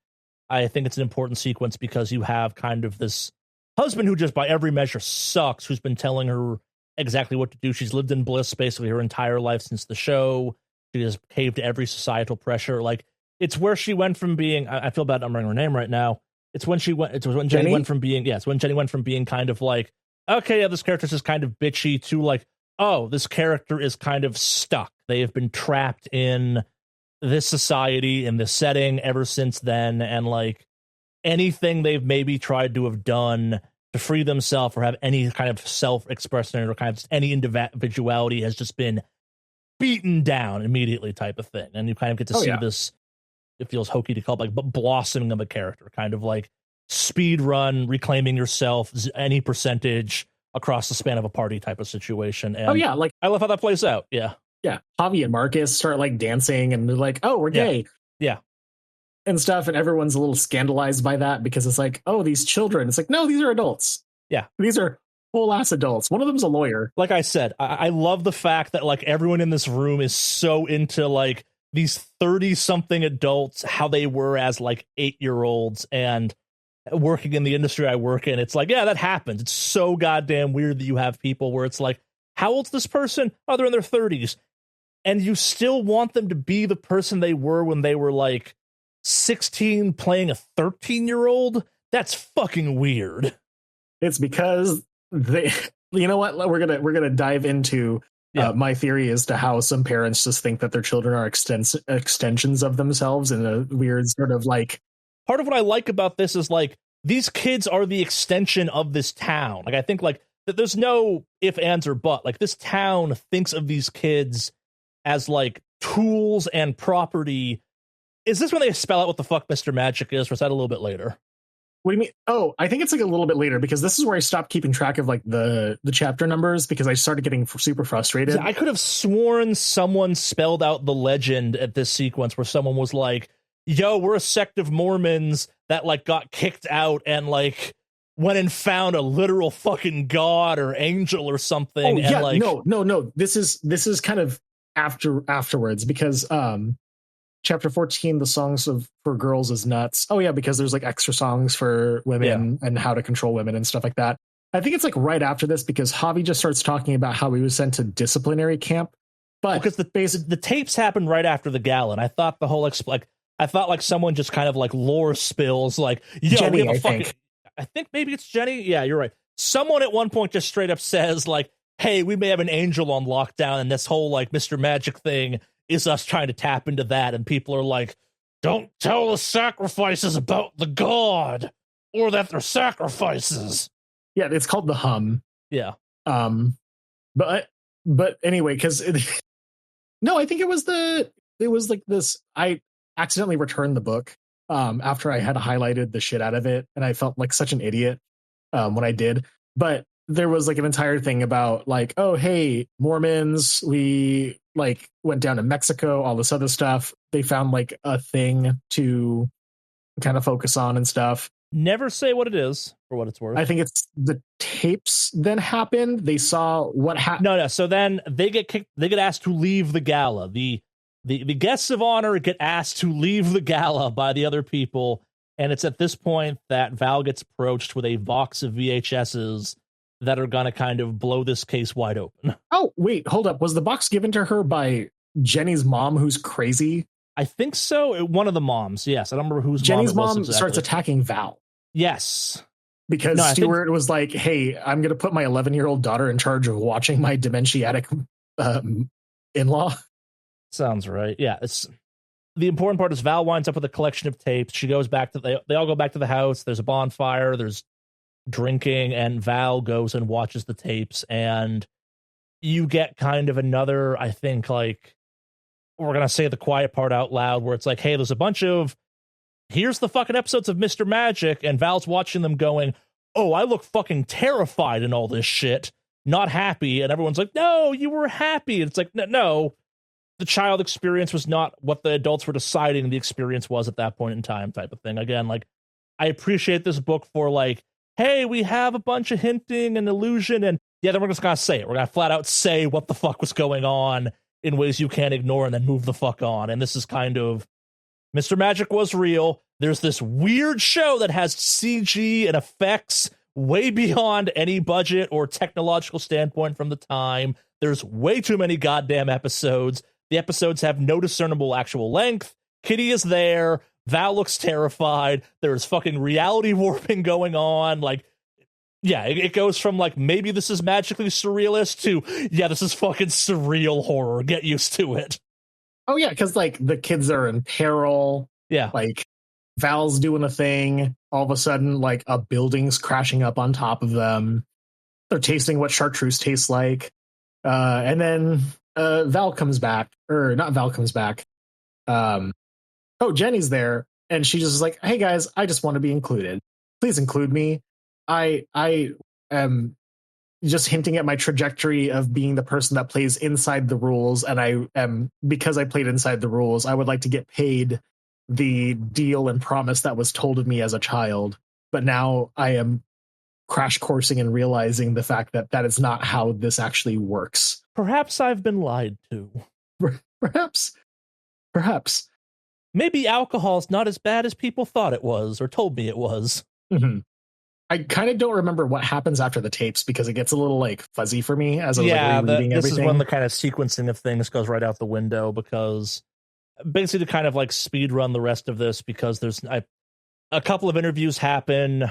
I think it's an important sequence because you have kind of this husband who just by every measure sucks, who's been telling her exactly what to do. She's lived in bliss basically her entire life since the show. She has caved to every societal pressure. Like, it's where she went from being, I feel bad I'm remembering her name right now. It's when Jenny went from being, it's when Jenny went from being kind of like, okay, yeah, this character's just kind of bitchy, to like, oh, this character is kind of stuck. They have been trapped in this society, in this setting ever since then. And like anything they've maybe tried to have done to free themselves or have any kind of self-expression or kind of any individuality has just been beaten down immediately, type of thing. And you kind of get to see this, it feels hokey to call it, like, but blossoming of a character, kind of like speed run, reclaiming yourself, any percentage across the span of a party type of situation. And like I love how that plays out. Yeah. Javi and Marcus start like dancing, and they're like, oh, we're gay. Yeah. And stuff. And everyone's a little scandalized by that because it's like, oh, these children. It's like, no, these are adults. Yeah. These are full ass adults. One of them's a lawyer. Like I said, I love the fact that like everyone in this room is so into like these 30-something adults, how they were as like 8-year-olds, and working in the industry I work in. It's like, yeah, that happens. It's so goddamn weird that you have people where it's like, how old's this person? Oh, they're in their 30s. And you still want them to be the person they were when they were like 16 playing a 13-year-old? That's fucking weird. It's because they, you know what? We're gonna dive into Yeah. My theory as to how some parents just think that their children are extensions of themselves in a weird sort of like. Part of what I like about this is like these kids are the extension of this town. Like I think like that there's no if, ands, or but. Like this town thinks of these kids as like tools and property. Is this when they spell out what the fuck Mr. Magic is, or is that a little bit later? What do you mean? Oh, I think it's like a little bit later because this is where I stopped keeping track of like the chapter numbers because I started getting super frustrated. I could have sworn someone spelled out the legend at this sequence where someone was like, yo, we're a sect of Mormons that like got kicked out and like went and found a literal fucking god or angel or something. Oh, yeah, and like no. This is kind of afterwards because chapter 14, the songs for girls is nuts. Oh yeah, because there's like extra songs for women and how to control women and stuff like that. I think it's like right after this because Javi just starts talking about how he was sent to disciplinary camp. But because the tapes happened right after the gala, and I thought the whole I thought like someone just kind of like lore spills like, yo, Jenny, we have a fucking. I think maybe it's Jenny. Yeah, you're right. Someone at one point just straight up says like, hey, we may have an angel on lockdown, and this whole like Mr. Magic thing is us trying to tap into that, and people are like, don't tell the sacrifices about the god or that they're sacrifices. Yeah, it's called the hum. Yeah. But anyway, because no, I think it was like this. I accidentally returned the book after I had highlighted the shit out of it, and I felt like such an idiot when I did. But there was like an entire thing about like, oh hey, Mormons, we like went down to Mexico, all this other stuff. They found like a thing to kind of focus on and stuff. Never say what it is for what it's worth. I think it's the tapes then happened. They saw what happened. No. So then they get kicked. They get asked to leave the gala. The guests of honor get asked to leave the gala by the other people. And it's at this point that Val gets approached with a box of VHSs that are going to kind of blow this case wide open. Oh, wait, hold up. Was the box given to her by Jenny's mom, who's crazy? I think so. One of the moms. Yes. I don't remember whose Jenny's mom exactly. Starts attacking Val. Yes. Because Stuart was like, hey, I'm going to put my 11-year-old daughter in charge of watching my dementiatic in-law. Sounds right. Yeah. The important part is Val winds up with a collection of tapes. She goes back to they all go back to the house. There's a bonfire. There's drinking, and Val goes and watches the tapes, and you get kind of another, I think, like, we're gonna say the quiet part out loud, where it's like, hey, there's a bunch of here's the fucking episodes of Mr. Magic, and Val's watching them going, oh, I look fucking terrified in all this shit, not happy, and everyone's like, no, you were happy. And it's like, no, the child experience was not what the adults were deciding the experience was at that point in time, type of thing. Again, like, I appreciate this book for like, hey, we have a bunch of hinting and illusion, and yeah, then we're just gonna say it. We're gonna flat out say what the fuck was going on in ways you can't ignore and then move the fuck on. And this is kind of, Mr. Magic was real. There's this weird show that has CG and effects way beyond any budget or technological standpoint from the time. There's way too many goddamn episodes. The episodes have no discernible actual length. Kitty is there. Val looks terrified. There's fucking reality warping going on. Like, yeah, it goes from like, maybe this is magically surrealist to, yeah, this is fucking surreal horror. Get used to it. Oh, yeah, because like the kids are in peril. Yeah. Like Val's doing a thing. All of a sudden, like a building's crashing up on top of them. They're tasting what chartreuse tastes like. And then Val comes back, or not Val comes back. Oh, Jenny's there, and she just is like, hey guys, I just want to be included. Please include me. I am just hinting at my trajectory of being the person that plays inside the rules, and I am, because I played inside the rules, I would like to get paid the deal and promise that was told of me as a child. But now I am crash coursing and realizing the fact that that is not how this actually works. Perhaps I've been lied to. Perhaps. Maybe alcohol's not as bad as people thought it was or told me it was. Mm-hmm. I kind of don't remember what happens after the tapes because it gets a little like fuzzy for me as I was like rereading everything. This is when the kind of sequencing of things goes right out the window, because basically to kind of like speed run the rest of this, because there's a couple of interviews happen.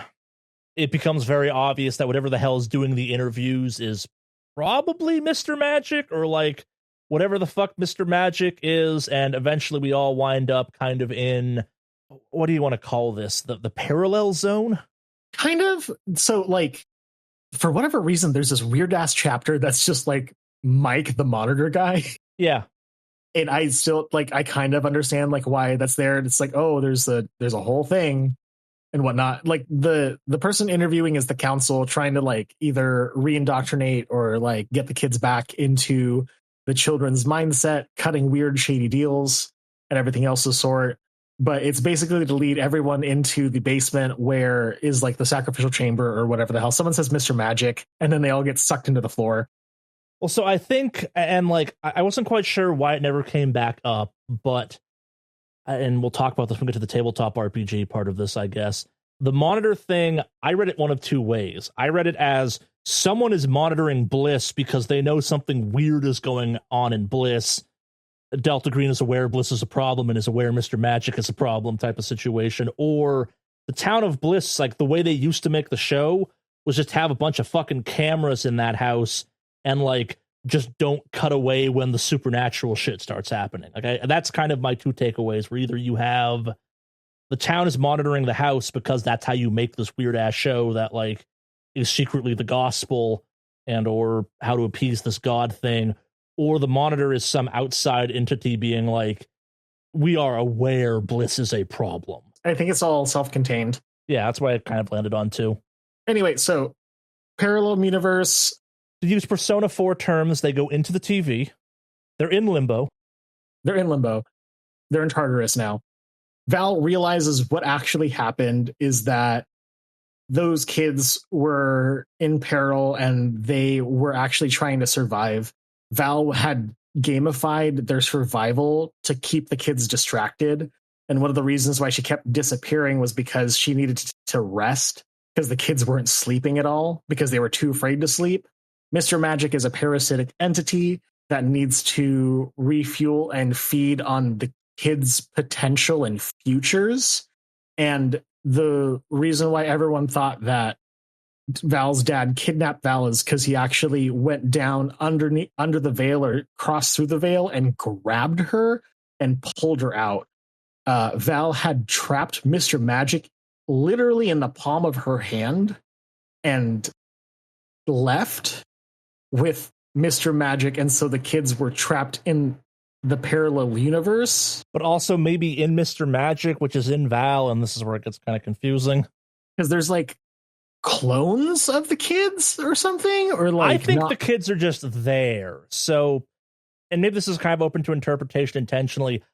It becomes very obvious that whatever the hell is doing the interviews is probably Mr. Magic, or like whatever the fuck Mr. Magic is, and eventually we all wind up kind of in, what do you want to call this? The parallel zone? Kind of. So like, for whatever reason, there's this weird ass chapter that's just like Mike, the monitor guy. Yeah. And I still like, I kind of understand like why that's there. And it's like, oh, there's a whole thing and whatnot. Like the person interviewing is the council trying to like either reindoctrinate or like get the kids back into the children's mindset, cutting weird shady deals and everything else of sort. But it's basically to lead everyone into the basement where is like the sacrificial chamber or whatever the hell. Someone says Mr. Magic, and then they all get sucked into the floor. Well, so I think, and like, I wasn't quite sure why it never came back up, but, and we'll talk about this when we get to the tabletop RPG part of this, I guess. The monitor thing, I read it one of two ways. I read it as someone is monitoring Bliss because they know something weird is going on in Bliss. Delta Green is aware Bliss is a problem and is aware Mr. Magic is a problem type of situation. Or the town of Bliss, like the way they used to make the show was just have a bunch of fucking cameras in that house and like just don't cut away when the supernatural shit starts happening. Okay, that's kind of my two takeaways, where either you have the town is monitoring the house because that's how you make this weird ass show that like is secretly the gospel and or how to appease this god thing, or the monitor is some outside entity being like, we are aware Bliss is a problem. I think it's all self-contained. Yeah, that's why it kind of landed on too. Anyway, so parallel universe. To use Persona 4 terms, they go into the TV. They're in limbo. They're in Tartarus now. Val realizes what actually happened is that those kids were in peril and they were actually trying to survive. Val had gamified their survival to keep the kids distracted. And one of the reasons why she kept disappearing was because she needed to rest because the kids weren't sleeping at all because they were too afraid to sleep. Mr. Magic is a parasitic entity that needs to refuel and feed on the kids' potential and futures. And the reason why everyone thought that Val's dad kidnapped Val is because he actually went down under the veil or crossed through the veil and grabbed her and pulled her out. Val had trapped Mr. Magic literally in the palm of her hand and left with Mr. Magic, and so the kids were trapped in the parallel universe. But also maybe in Mr. Magic, which is in Val, and this is where it gets kind of confusing. Because there's like clones of the kids or something, or like I think the kids are just there. So, and maybe this is kind of open to interpretation intentionally.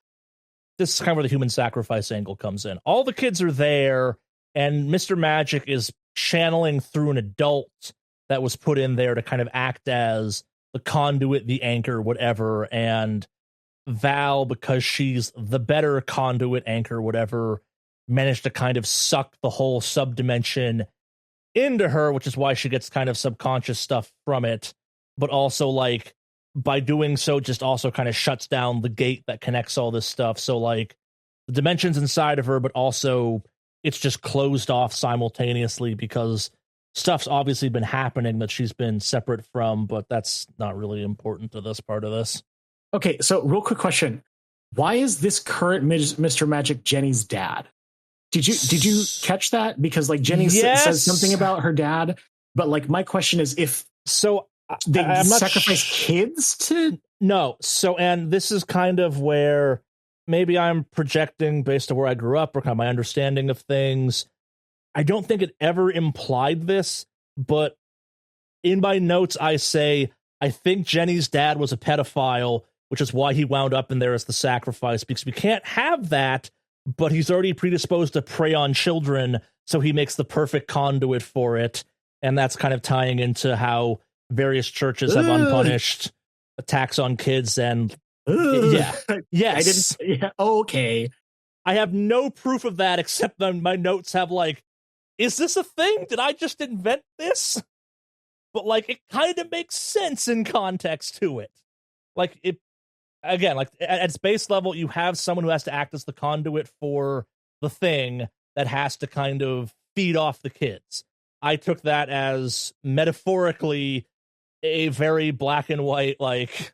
This is kind of where the human sacrifice angle comes in. All the kids are there, and Mr. Magic is channeling through an adult that was put in there to kind of act as the conduit, the anchor, whatever. And Val, because she's the better conduit, anchor, whatever, managed to kind of suck the whole subdimension into her, which is why she gets kind of subconscious stuff from it. But also, like, by doing so, just also kind of shuts down the gate that connects all this stuff. So, like, the dimension's inside of her, but also it's just closed off simultaneously because stuff's obviously been happening that she's been separate from, but that's not really important to this part of this. Okay, so real quick question. Why is this current Mr. Magic Jenny's dad? Did you catch that? Because like Jenny says something about her dad, but like my question is if they sacrifice kids to... No, so and this is kind of where maybe I'm projecting based on where I grew up or kind of my understanding of things. I don't think it ever implied this, but in my notes I say, I think Jenny's dad was a pedophile, which is why he wound up in there as the sacrifice, because we can't have that, but he's already predisposed to prey on children, so he makes the perfect conduit for it, and that's kind of tying into how various churches have unpunished attacks on kids, and yes. Okay. I have no proof of that, except that my notes have like, is this a thing? Did I just invent this? But like, it kind of makes sense in context to it. Like, it, again, like at its base level, you have someone who has to act as the conduit for the thing that has to kind of feed off the kids. I took that as metaphorically a very black and white, like,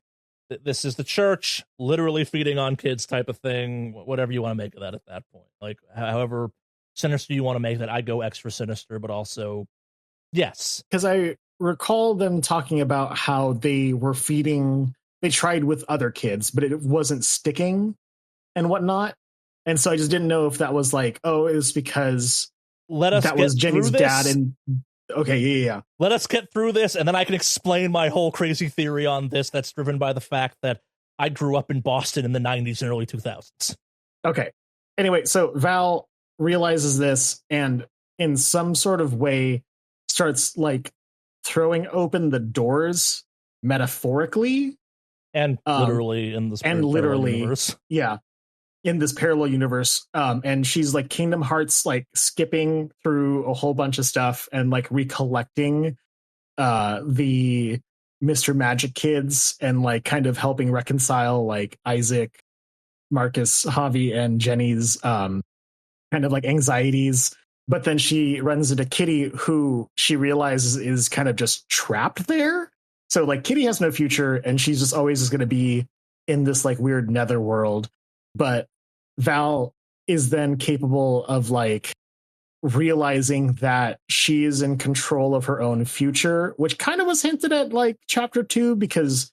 this is the church literally feeding on kids type of thing, whatever you want to make of that at that point. Like, however sinister you want to make that, I go extra sinister, but also, yes. Because I recall them talking about how they tried with other kids, but it wasn't sticking and whatnot. And so I just didn't know if that was like, oh, it was because that was Jenny's dad. And okay, yeah. Let us get through this, and then I can explain my whole crazy theory on this that's driven by the fact that I grew up in Boston in the 90s and early 2000s. Okay. Anyway, so Val realizes this and in some sort of way starts like throwing open the doors metaphorically and literally in this universe. Yeah. In this parallel universe, and she's like Kingdom Hearts, like skipping through a whole bunch of stuff and like recollecting the Mr. Magic kids and like kind of helping reconcile like Isaac, Marcus, Javi, and Jenny's kind of like anxieties. But then she runs into Kitty, who she realizes is kind of just trapped there. So like Kitty has no future, and she's just always going to be in this like weird netherworld. But Val is then capable of like realizing that she is in control of her own future, which kind of was hinted at like chapter 2, because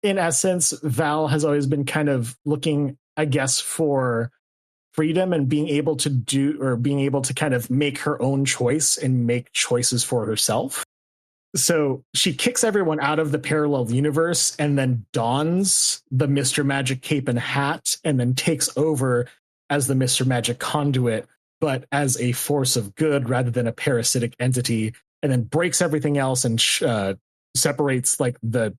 in essence, Val has always been kind of looking, I guess, for freedom and being able to kind of make her own choice and make choices for herself. So she kicks everyone out of the parallel universe and then dons the Mr. Magic cape and hat and then takes over as the Mr. Magic conduit, but as a force of good rather than a parasitic entity, and then breaks everything else and separates like the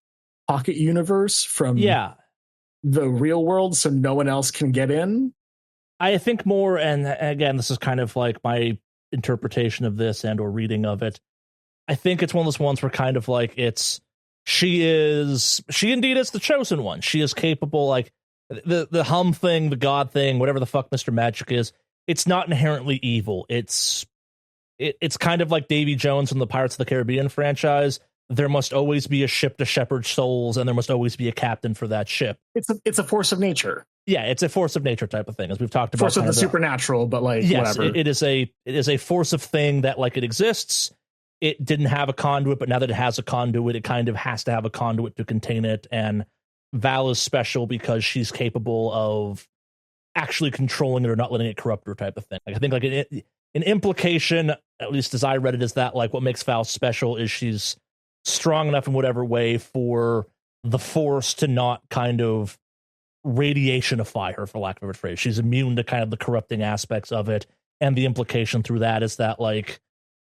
pocket universe from the real world so no one else can get in. I think more, and again, this is kind of like my interpretation of this and or reading of it, I think it's one of those ones where kind of like she indeed is the chosen one. She is capable, like the hum thing, the god thing, whatever the fuck Mr. Magic is. It's not inherently evil. It's kind of like Davy Jones from the Pirates of the Caribbean franchise. There must always be a ship to shepherd souls, and there must always be a captain for that ship. It's a force of nature. Yeah, it's a force of nature type of thing, as we've talked about. Force of the supernatural, but like yes, whatever. It is a force of thing that like it exists. It didn't have a conduit, but now that it has a conduit, it kind of has to have a conduit to contain it. And Val is special because she's capable of actually controlling it or not letting it corrupt her type of thing. Like, I think like an implication, at least as I read it, is that like what makes Val special is she's strong enough in whatever way for the force to not kind of radiationify her, for lack of a better phrase. She's immune to kind of the corrupting aspects of it. And the implication through that is that like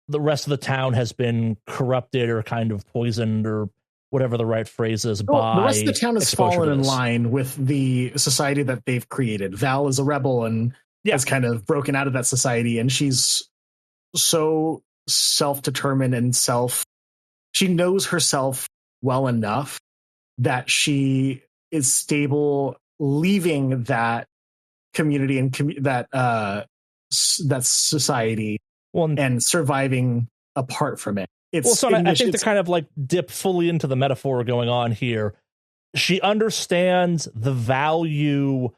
the rest of the town has been corrupted or kind of poisoned or whatever the right phrase is by the rest of the town has fallen in line with the society that they've created. Val is a rebel and has kind of broken out of that society, and she's so self-determined and she knows herself well enough that she is stable leaving that community and that society and surviving apart from it. I think to kind of like dip fully into the metaphor going on here, she understands the value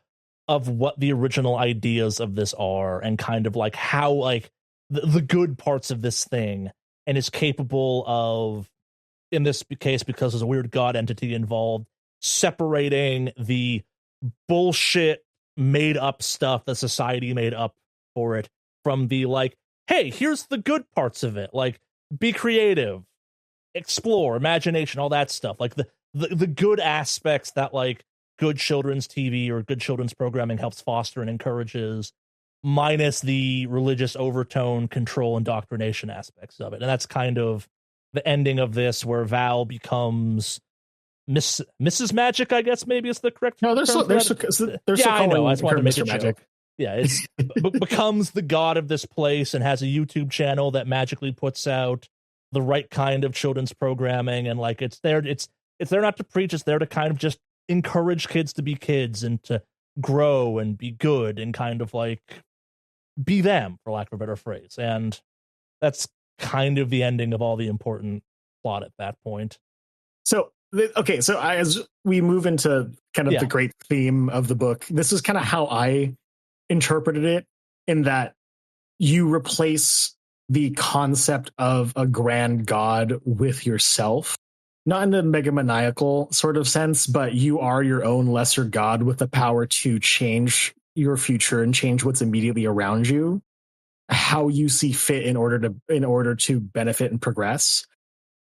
of what the original ideas of this are and kind of like how like the good parts of this thing, and is capable of, in this case, because there's a weird god entity involved, separating the bullshit made up stuff that society made up for it from the like, hey, here's the good parts of it. Like, be creative, explore, imagination, all that stuff. Like the good aspects that like good children's TV or good children's programming helps foster and encourages, minus the religious overtone, control, indoctrination aspects of it. And that's kind of the ending of this, where Val becomes Mrs. Magic, I guess maybe is the correct. No, I know. I just wanted to make it Magic. Yeah, it's becomes the god of this place and has a YouTube channel that magically puts out the right kind of children's programming, and like it's there not to preach, it's there to kind of just encourage kids to be kids and to grow and be good and kind of like be them, for lack of a better phrase. And that's kind of the ending of all the important plot at that point. So as we move into kind of the great theme of the book, this is kind of how I interpreted it, in that you replace the concept of a grand god with yourself, not in a megamaniacal sort of sense, but you are your own lesser god with the power to change your future and change what's immediately around you, how you see fit in order to benefit and progress.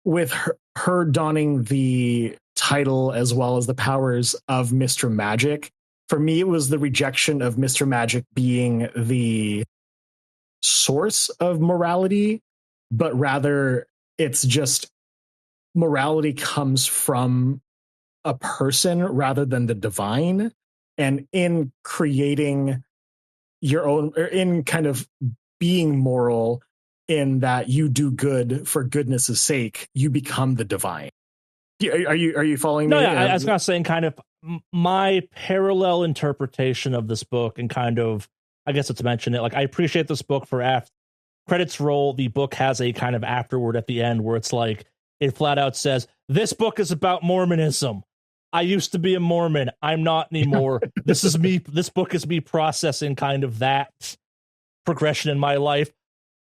With her donning the title as well as the powers of Mr. Magic, for me, it was the rejection of Mr. Magic being the source of morality, but rather it's just morality comes from a person rather than the divine. And in creating your own, or in kind of being moral, in that you do good for goodness' sake, you become the divine. Are you following me? No, yeah, I was kind of saying kind of my parallel interpretation of this book, and kind of, I guess it's mentioned it. Like, I appreciate this book for credits roll. The book has a kind of afterword at the end where it's like, it flat out says, "This book is about Mormonism. I used to be a Mormon. I'm not anymore. This is me. This book is me processing kind of that progression in my life."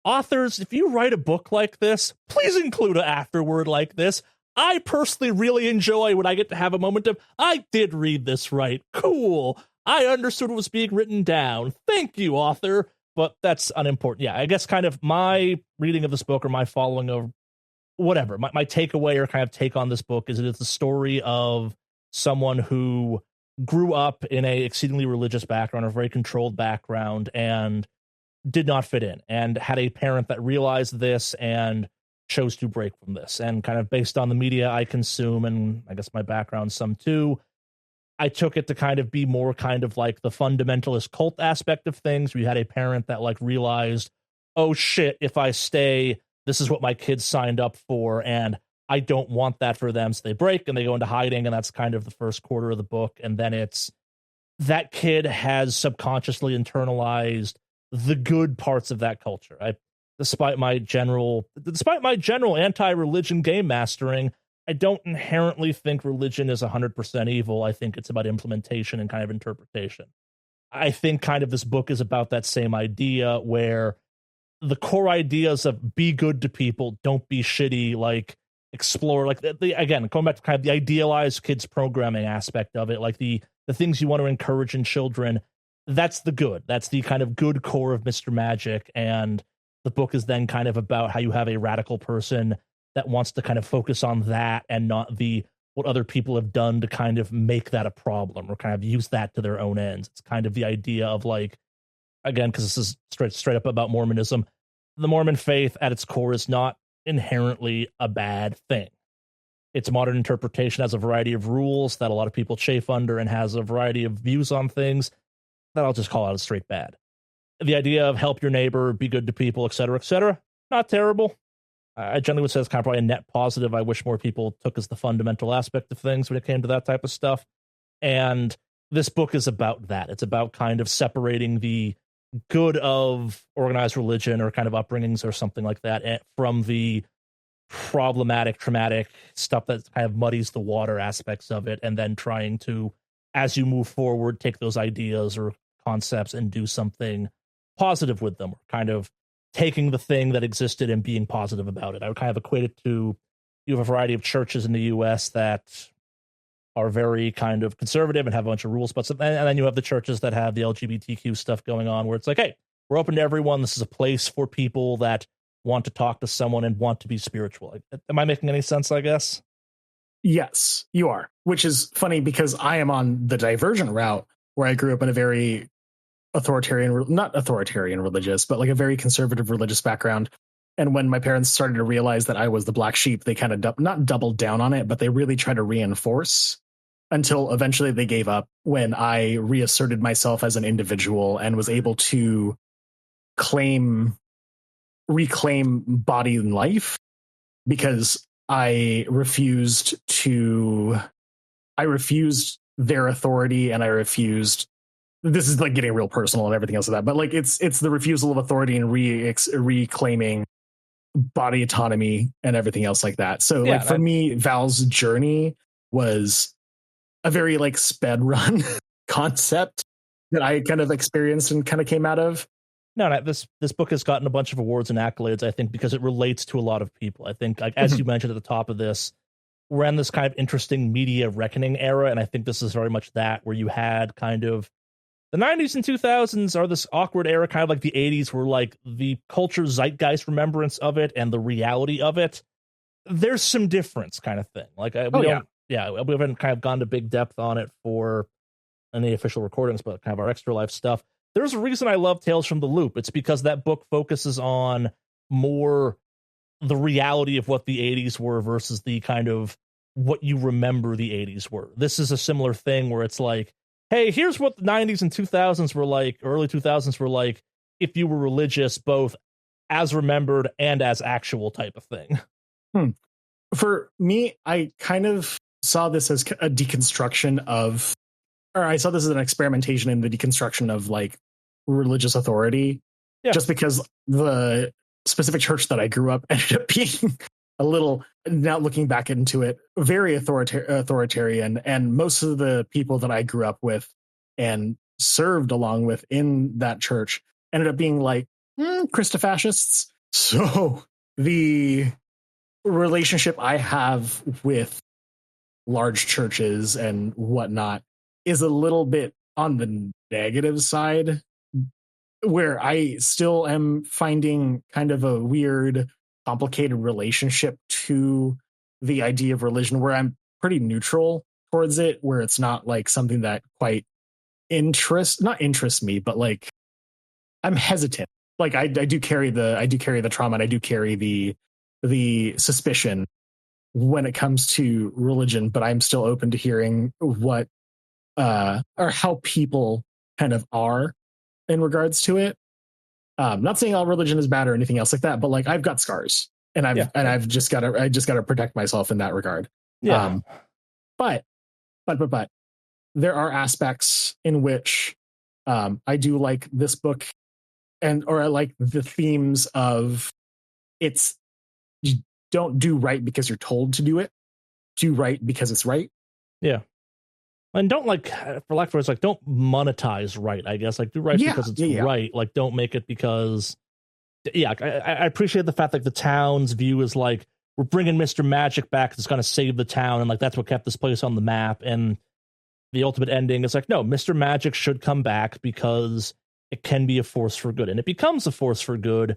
Authors, if you write a book like this, please include an afterword like this. I personally really enjoy when I get to have a moment of, I did read this right. Cool. I understood what was being written down. Thank you, author. But that's unimportant. Yeah, I guess kind of my reading of this book, or my following of whatever, my takeaway or kind of take on this book is that it's the story of someone who grew up in a exceedingly religious background, or a very controlled background, and did not fit in, and had a parent that realized this and chose to break from this. And kind of based on the media I consume, and I guess my background some too, I took it to kind of be more kind of like the fundamentalist cult aspect of things. We had a parent that like realized, oh shit, if I stay, this is what my kids signed up for, and I don't want that for them. So they break and they go into hiding, and that's kind of the first quarter of the book. And then it's that kid has subconsciously internalized the good parts of that culture. Despite my general anti-religion game mastering, I don't inherently think religion is 100% evil. I think it's about implementation and kind of interpretation. I think kind of this book is about that same idea, where the core ideas of be good to people, don't be shitty, like explore, like again, going back to kind of the idealized kids programming aspect of it, like the things you want to encourage in children. That's the good. That's the kind of good core of Mr. Magic. And the book is then kind of about how you have a radical person that wants to kind of focus on that, and not what other people have done to kind of make that a problem, or kind of use that to their own ends. It's kind of the idea of like, again, because this is straight up about Mormonism, the Mormon faith at its core is not inherently a bad thing. Its modern interpretation has a variety of rules that a lot of people chafe under, and has a variety of views on things that I'll just call out as straight bad. The idea of help your neighbor, be good to people, etc., not terrible. I generally would say it's kind of probably a net positive. I wish more people took as the fundamental aspect of things when it came to that type of stuff. And this book is about that. It's about kind of separating the good of organized religion, or kind of upbringings or something like that, from the problematic, traumatic stuff that kind of muddies the water aspects of it, and then trying to, as you move forward, take those ideas or concepts and do something positive with them, or kind of taking the thing that existed and being positive about it. I would kind of equate it to, you have a variety of churches in the US that are very kind of conservative and have a bunch of rules, but and then you have the churches that have the LGBTQ stuff going on, where it's like, hey, we're open to everyone. This is a place for people that want to talk to someone and want to be spiritual. Am I making any sense, I guess? Yes, you are, which is funny because I am on the divergent route, where I grew up in a very not authoritarian religious, but like a very conservative religious background. And when my parents started to realize that I was the black sheep, they kind of not doubled down on it, but they really tried to reinforce, until eventually they gave up when I reasserted myself as an individual and was able to reclaim body and life, because I refused their authority, and I refused, this is like getting real personal and everything else of that, but like it's the refusal of authority and reclaiming body autonomy and everything else like that. So Yeah, like for me, Val's journey was a very like sped run concept that I kind of experienced and kind of came out of. No, this book has gotten a bunch of awards and accolades, I think, because it relates to a lot of people. I think, like as you mentioned at the top of this, we're in this kind of interesting media reckoning era, and I think this is very much that, where you had kind of the 90s and 2000s are this awkward era, kind of like the 80s, where like the culture zeitgeist remembrance of it and the reality of it, there's some difference kind of thing. Like we haven't kind of gone to big depth on it for any official recordings, but kind of our extra life stuff. There's a reason I love Tales from the Loop. It's because that book focuses on more the reality of what the 80s were versus the kind of what you remember the 80s were. This is a similar thing where it's like, hey, here's what the 90s and 2000s were like, early 2000s were like, if you were religious, both as remembered and as actual type of thing. For me, I kind of saw this as a deconstruction of, or I saw this as an experimentation in the deconstruction of like religious authority, just because the specific church that I grew up ended up being a little, now looking back into it, very authoritarian. And most of the people that I grew up with and served along with in that church ended up being like Christofascists. So the relationship I have with large churches and whatnot is a little bit on the negative side, where I still am finding kind of a weird, complicated relationship to the idea of religion, where I'm pretty neutral towards it, where it's not like something that quite not interests me, but like I'm hesitant. Like I do carry the trauma, and I do carry the suspicion when it comes to religion, but I'm still open to hearing what or how people kind of are in regards to it. Not saying all religion is bad or anything else like that, but like I've got scars, and I've just got to protect myself in that regard. Yeah. But there are aspects in which I do like this book, or I like the themes of it's, you don't do right because you're told to do it. Do right because it's right. Yeah. And don't, like, for lack of words, like, don't monetize right, I guess. Like, do right because it's right. Like, don't make it because... Yeah, I appreciate the fact that the town's view is like, we're bringing Mr. Magic back. It's going to save the town. And, like, that's what kept this place on the map. And the ultimate ending is like, no, Mr. Magic should come back because it can be a force for good. And it becomes a force for good.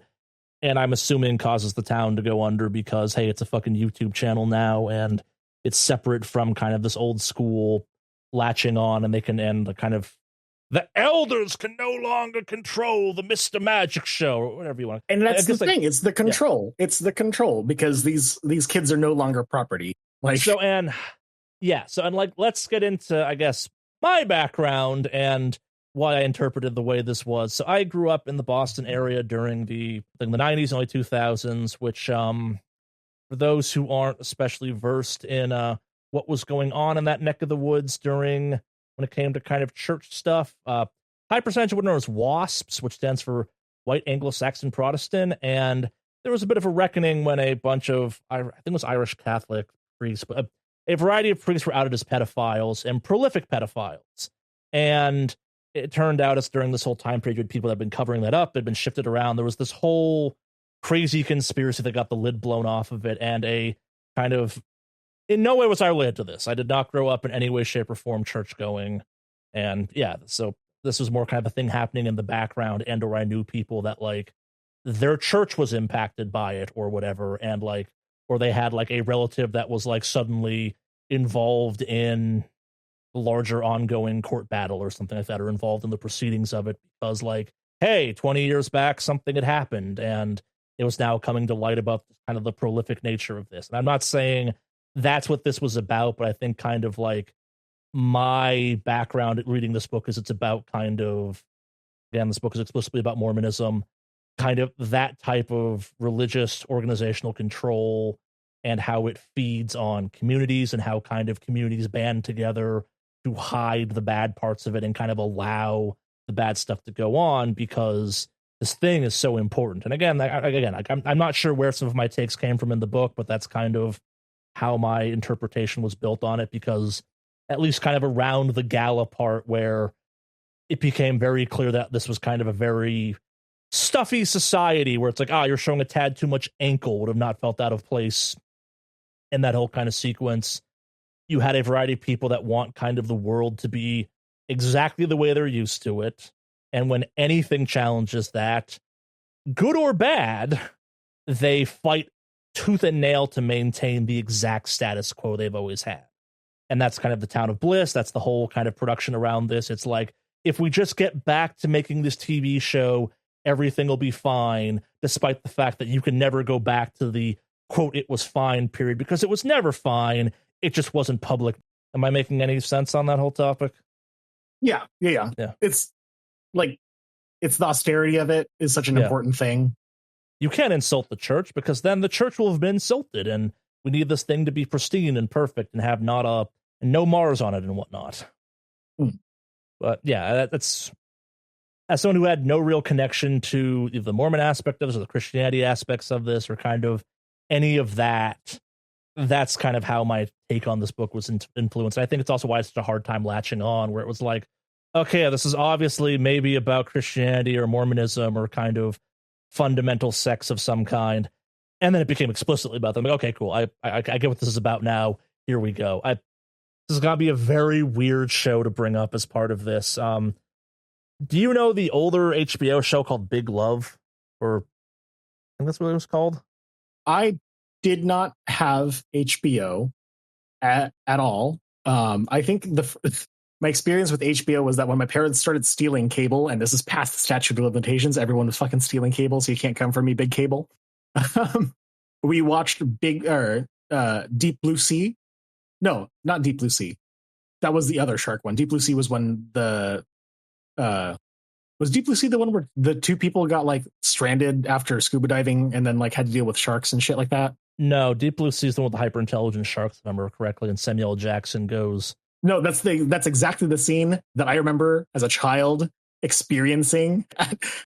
And I'm assuming causes the town to go under because, hey, it's a fucking YouTube channel now. And it's separate from kind of this old school latching on, and they can end the kind of, the elders can no longer control the Mr. Magic show, or whatever you want. And that's the thing. It's the control. Yeah. It's the control, because these kids are no longer property. Like, and like, let's get into, I guess, my background and why I interpreted the way this was. So I grew up in the Boston area during the 90s, early 2000s, which, for those who aren't especially versed in what was going on in that neck of the woods during, when it came to kind of church stuff, high percentage of what are known as WASPs, which stands for White Anglo-Saxon Protestant, and there was a bit of a reckoning when a bunch of, I think it was Irish Catholic priests, but a variety of priests were outed as pedophiles and prolific pedophiles. And it turned out it's during this whole time period, people that had been covering that up had been shifted around. There was this whole crazy conspiracy that got the lid blown off of it, and a kind of, in no way was I related to this. I did not grow up in any way, shape, or form church going. And yeah, so this was more kind of a thing happening in the background, and or I knew people that like their church was impacted by it or whatever, and like, or they had like a relative that was like suddenly involved in a larger ongoing court battle or something like that, or involved in the proceedings of it because, like, hey, 20 years back something had happened and it was now coming to light about kind of the prolific nature of this. And I'm not saying that's what this was about, but I think kind of like my background reading this book is it's about kind of, again, this book is explicitly about Mormonism, kind of that type of religious organizational control and how it feeds on communities and how kind of communities band together to hide the bad parts of it and kind of allow the bad stuff to go on because this thing is so important. And again, I'm not sure where some of my takes came from in the book, but that's kind of how my interpretation was built on it, because at least kind of around the gala part where it became very clear that this was kind of a very stuffy society where it's like, you're showing a tad too much ankle, would have not felt out of place in that whole kind of sequence. You had a variety of people that want kind of the world to be exactly the way they're used to it. And when anything challenges that, good or bad, they fight tooth and nail to maintain the exact status quo they've always had. And that's kind of the Town of Bliss. That's the whole kind of production around this. It's like, if we just get back to making this TV show, everything will be fine, despite the fact that you can never go back to the, quote, it was fine period, because it was never fine. It just wasn't public. Am I making any sense on that whole topic? Yeah. It's like, it's the austerity of it is such an important thing. You can't insult the church, because then the church will have been insulted, and we need this thing to be pristine and perfect and have no Mars on it and whatnot. But yeah, that's, as someone who had no real connection to the Mormon aspect of this or the Christianity aspects of this or kind of any of that, that's kind of how my take on this book was influenced. I think it's also why it's such a hard time latching on, where it was like, okay, this is obviously maybe about Christianity or Mormonism or kind of fundamental sects of some kind. And then it became explicitly about them. Like, okay, cool. I get what this is about now. Here we go. This is going to be a very weird show to bring up as part of this. Do you know the older HBO show called Big Love? Or I think that's what it was called. I did not have HBO at all. I think my experience with HBO was that when my parents started stealing cable, and this is past the statute of limitations, everyone was fucking stealing cable, so you can't come for me, big cable. We watched Deep Blue Sea. No, not Deep Blue Sea. That was the other shark one. Deep Blue Sea was when was Deep Blue Sea the one where the two people got like stranded after scuba diving and then like had to deal with sharks and shit like that? No, Deep Blue Sea is the one with the hyper intelligent sharks, if I remember correctly, and Samuel L. Jackson goes. No, that's exactly the scene that I remember as a child experiencing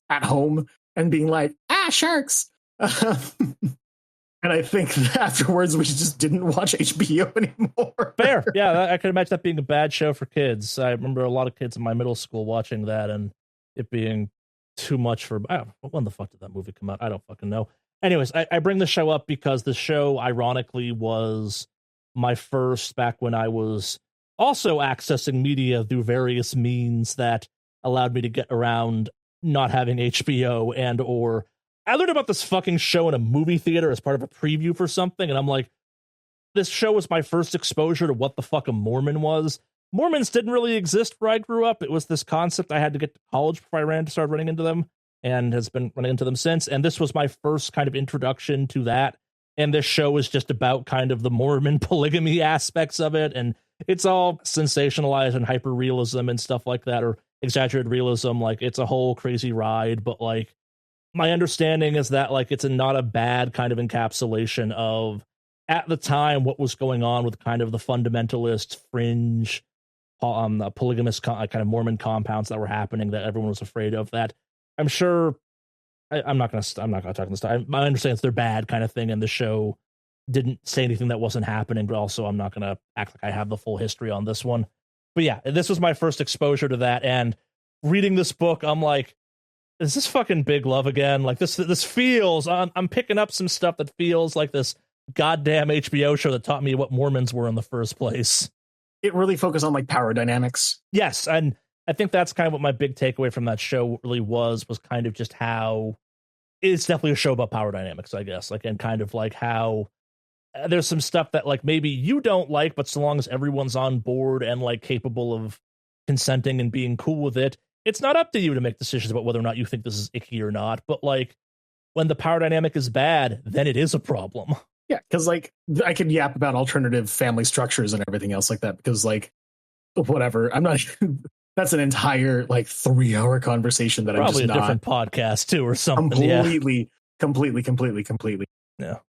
at home and being like, sharks. And I think that afterwards we just didn't watch HBO anymore. Fair. Yeah, I could imagine that being a bad show for kids. I remember a lot of kids in my middle school watching that and it being too much for... when the fuck did that movie come out? I don't fucking know. Anyways, I bring the show up because the show, ironically, was my first back when I was also accessing media through various means that allowed me to get around not having HBO and or... I learned about this fucking show in a movie theater as part of a preview for something, and I'm like, this show was my first exposure to what the fuck a Mormon was. Mormons didn't really exist where I grew up. It was this concept I had to get to college before I started running into them, and has been running into them since, and this was my first kind of introduction to that, and this show is just about kind of the Mormon polygamy aspects of it, and it's all sensationalized and hyper-realism and stuff like that, or exaggerated realism. Like, it's a whole crazy ride, but like, my understanding is that like it's not a bad kind of encapsulation of at the time what was going on with kind of the fundamentalist fringe polygamous kind of Mormon compounds that were happening that everyone was afraid of. That I'm sure I'm not gonna talk this time. I understand they're bad kind of thing, and the show didn't say anything that wasn't happening, but also I'm not gonna act like I have the full history on this one. But yeah, this was my first exposure to that, and reading this book, I'm like, is this fucking Big Love again? Like this feels, I'm picking up some stuff that feels like this goddamn HBO show that taught me what Mormons were in the first place. It really focused on like power dynamics. Yes, and I think that's kind of what my big takeaway from that show really was kind of just how it's definitely a show about power dynamics, I guess. Like, and kind of like how there's some stuff that like maybe you don't like, but so long as everyone's on board and like capable of consenting and being cool with it, it's not up to you to make decisions about whether or not you think this is icky or not. But like, when the power dynamic is bad, then it is a problem. Yeah, because like I could yap about alternative family structures and everything else like that, because like whatever, I'm not. That's an entire like 3-hour conversation that probably I'm just a different podcast too or something. Completely. Yeah.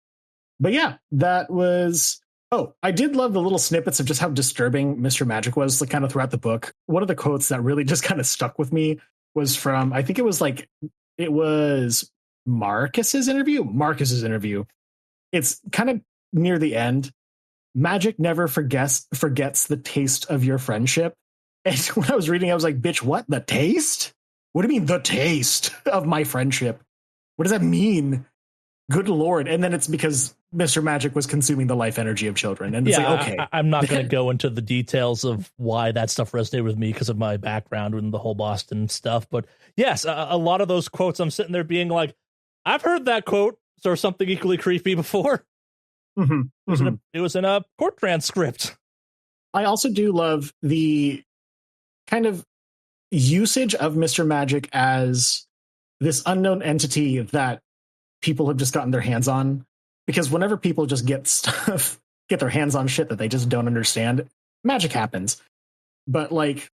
But yeah, that was. Oh, I did love the little snippets of just how disturbing Mr. Magic was, like, kind of throughout the book. One of the quotes that really just kind of stuck with me was from, I think it was like it was Marcus's interview. Marcus's interview. It's kind of near the end. Magic never forgets the taste of your friendship. And when I was reading, I was like, bitch, what? The taste? What do you mean the taste of my friendship? What does that mean? Good Lord. And then it's because Mr. Magic was consuming the life energy of children. And it's yeah, like, okay. I'm not going to go into the details of why that stuff resonated with me because of my background and the whole Boston stuff. But yes, a lot of those quotes, I'm sitting there being like, I've heard that quote or something equally creepy before. It was in a court transcript. I also do love the kind of usage of Mr. Magic as this unknown entity that people have just gotten their hands on. Because whenever people just get their hands on shit that they just don't understand, magic happens. But like,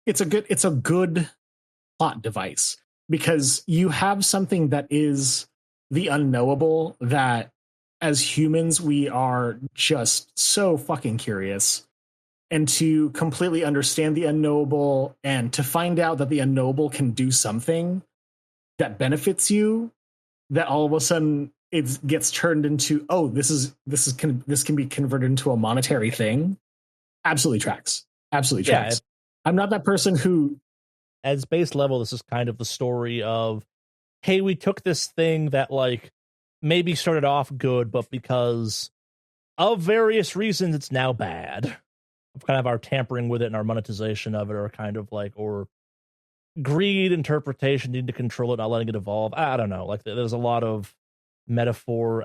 it's a good plot device because you have something that is the unknowable that as humans, we are just so fucking curious. And to completely understand the unknowable and to find out that the unknowable can do something that benefits you, that all of a sudden it gets turned into, oh, this can be converted into a monetary thing. Absolutely tracks. Absolutely tracks. I'm not that person who, as base level, this is kind of the story of, hey, we took this thing that like maybe started off good, but because of various reasons, it's now bad. Kind of our tampering with it and our monetization of it are kind of like, or greed, interpretation, need to control it, not letting it evolve. I don't know. Like there's a lot of metaphor.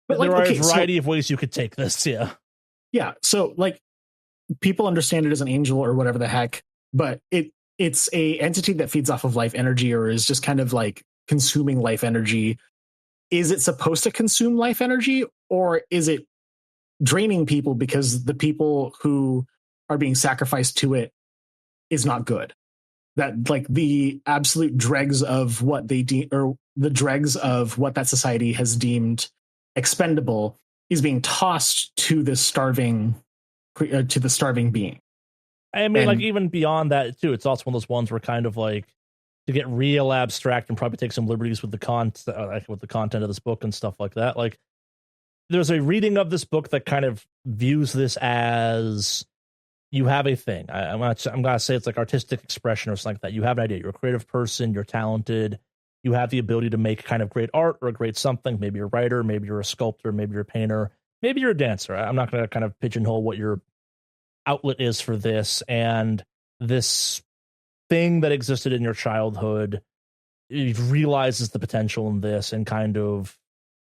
But there are a variety of ways you could take this. Yeah. Yeah. So like people understand it as an angel or whatever the heck, but it's a entity that feeds off of life energy or is just kind of like consuming life energy. Is it supposed to consume life energy or is it draining people because the people who are being sacrificed to it is not good? That like the absolute dregs of what they or the dregs of what that society has deemed expendable is being tossed to the starving being. I mean, like even beyond that too, it's also one of those ones where kind of like to get real abstract and probably take some liberties with the content of this book and stuff like that. Like there's a reading of this book that kind of views this as you have a thing. I'm gonna say it's like artistic expression or something like that. You have an idea. You're a creative person. You're talented. You have the ability to make kind of great art or a great something. Maybe you're a writer. Maybe you're a sculptor. Maybe you're a painter. Maybe you're a dancer. I'm not going to kind of pigeonhole what your outlet is for this. And this thing that existed in your childhood, it realizes the potential in this and kind of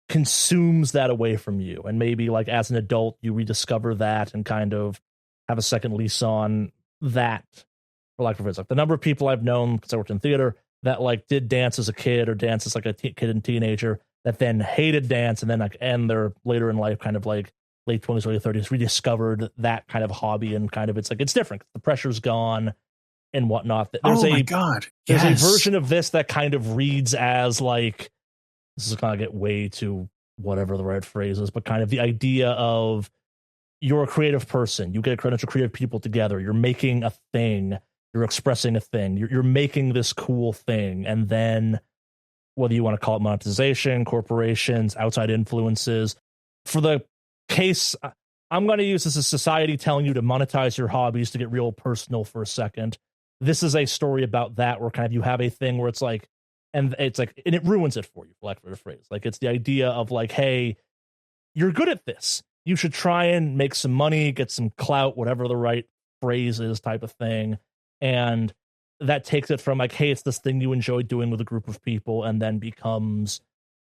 consumes that away from you. And maybe like as an adult, you rediscover that and kind of have a second lease on that. For lack of words, like the number of people I've known because I worked in theater that like did dance as a kid or dance as like a kid and teenager that then hated dance and then like end their later in life kind of like late 20s, early 30s rediscovered that kind of hobby and kind of it's like it's different. The pressure's gone and whatnot. There's my God. There's a version of this that kind of reads as like, this is going to get way to whatever the right phrase is, but kind of the idea of you're a creative person. You get a bunch of creative people together. You're making a thing. You're expressing a thing. You're making this cool thing. And then whether you want to call it monetization, corporations, outside influences, for the case, I'm going to use this as society telling you to monetize your hobbies to get real personal for a second. This is a story about that where kind of you have a thing where it's like, and it ruins it for you, for lack of a phrase. Like it's the idea of like, hey, you're good at this. You should try and make some money, get some clout, whatever the right phrase is, type of thing. And that takes it from like, hey, it's this thing you enjoy doing with a group of people, and then becomes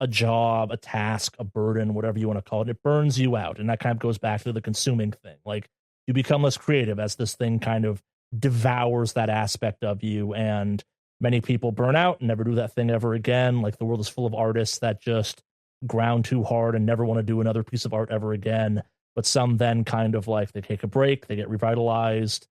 a job, a task, a burden, whatever you want to call it. It burns you out. And that kind of goes back to the consuming thing. Like you become less creative as this thing kind of devours that aspect of you. And many people burn out and never do that thing ever again. Like the world is full of artists that just ground too hard and never want to do another piece of art ever again. But some then kind of like they take a break, they get revitalized,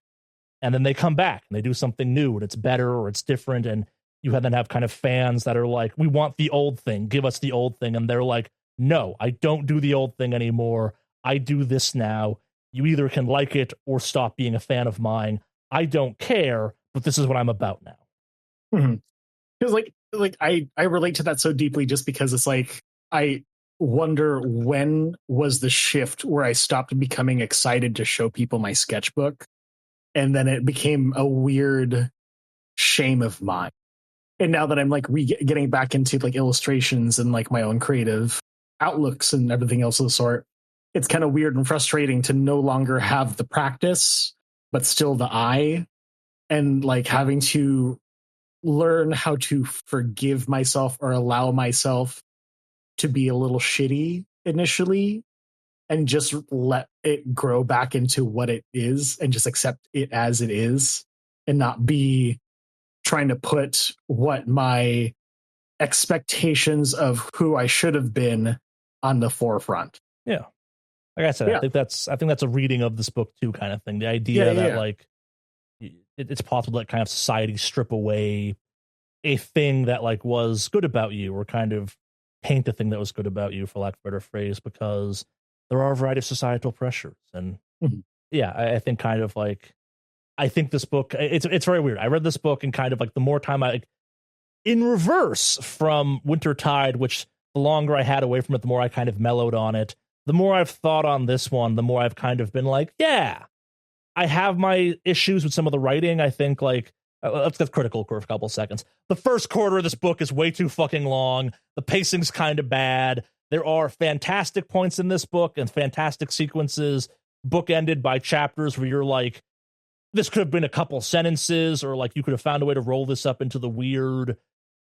and then they come back and they do something new and it's better or it's different. And you then have kind of fans that are like, we want the old thing, give us the old thing. And they're like, no, I don't do the old thing anymore. I do this now. You either can like it or stop being a fan of mine. I don't care, but this is what I'm about now. Because like like I relate to that so deeply just because it's like I wonder when was the shift where I stopped becoming excited to show people my sketchbook, and then it became a weird shame of mine. And now that I'm like getting back into like illustrations and like my own creative outlooks and everything else of the sort, it's kind of weird and frustrating to no longer have the practice but still the eye, and like having to learn how to forgive myself or allow myself to be a little shitty initially and just let it grow back into what it is and just accept it as it is, and not be trying to put what my expectations of who I should have been on the forefront. Yeah. Like I said, Yeah. I think that's a reading of this book too, kind of thing. The idea that like it's possible that kind of society strip away a thing that like was good about you, or kind of paint a thing that was good about you, for lack of a better phrase, because there are a variety of societal pressures. And yeah, I think kind of like, I think this book, it's very weird. I read this book and kind of like the more time in reverse from Wintertide, which the longer I had away from it, the more I kind of mellowed on it. The more I've thought on this one, the more I've kind of been like, yeah, I have my issues with some of the writing. I think like, let's get critical for a couple seconds. The first quarter of this book is way too fucking long. The pacing's kind of bad. There are fantastic points in this book and fantastic sequences, bookended by chapters where you're like, this could have been a couple sentences, or like you could have found a way to roll this up into the weird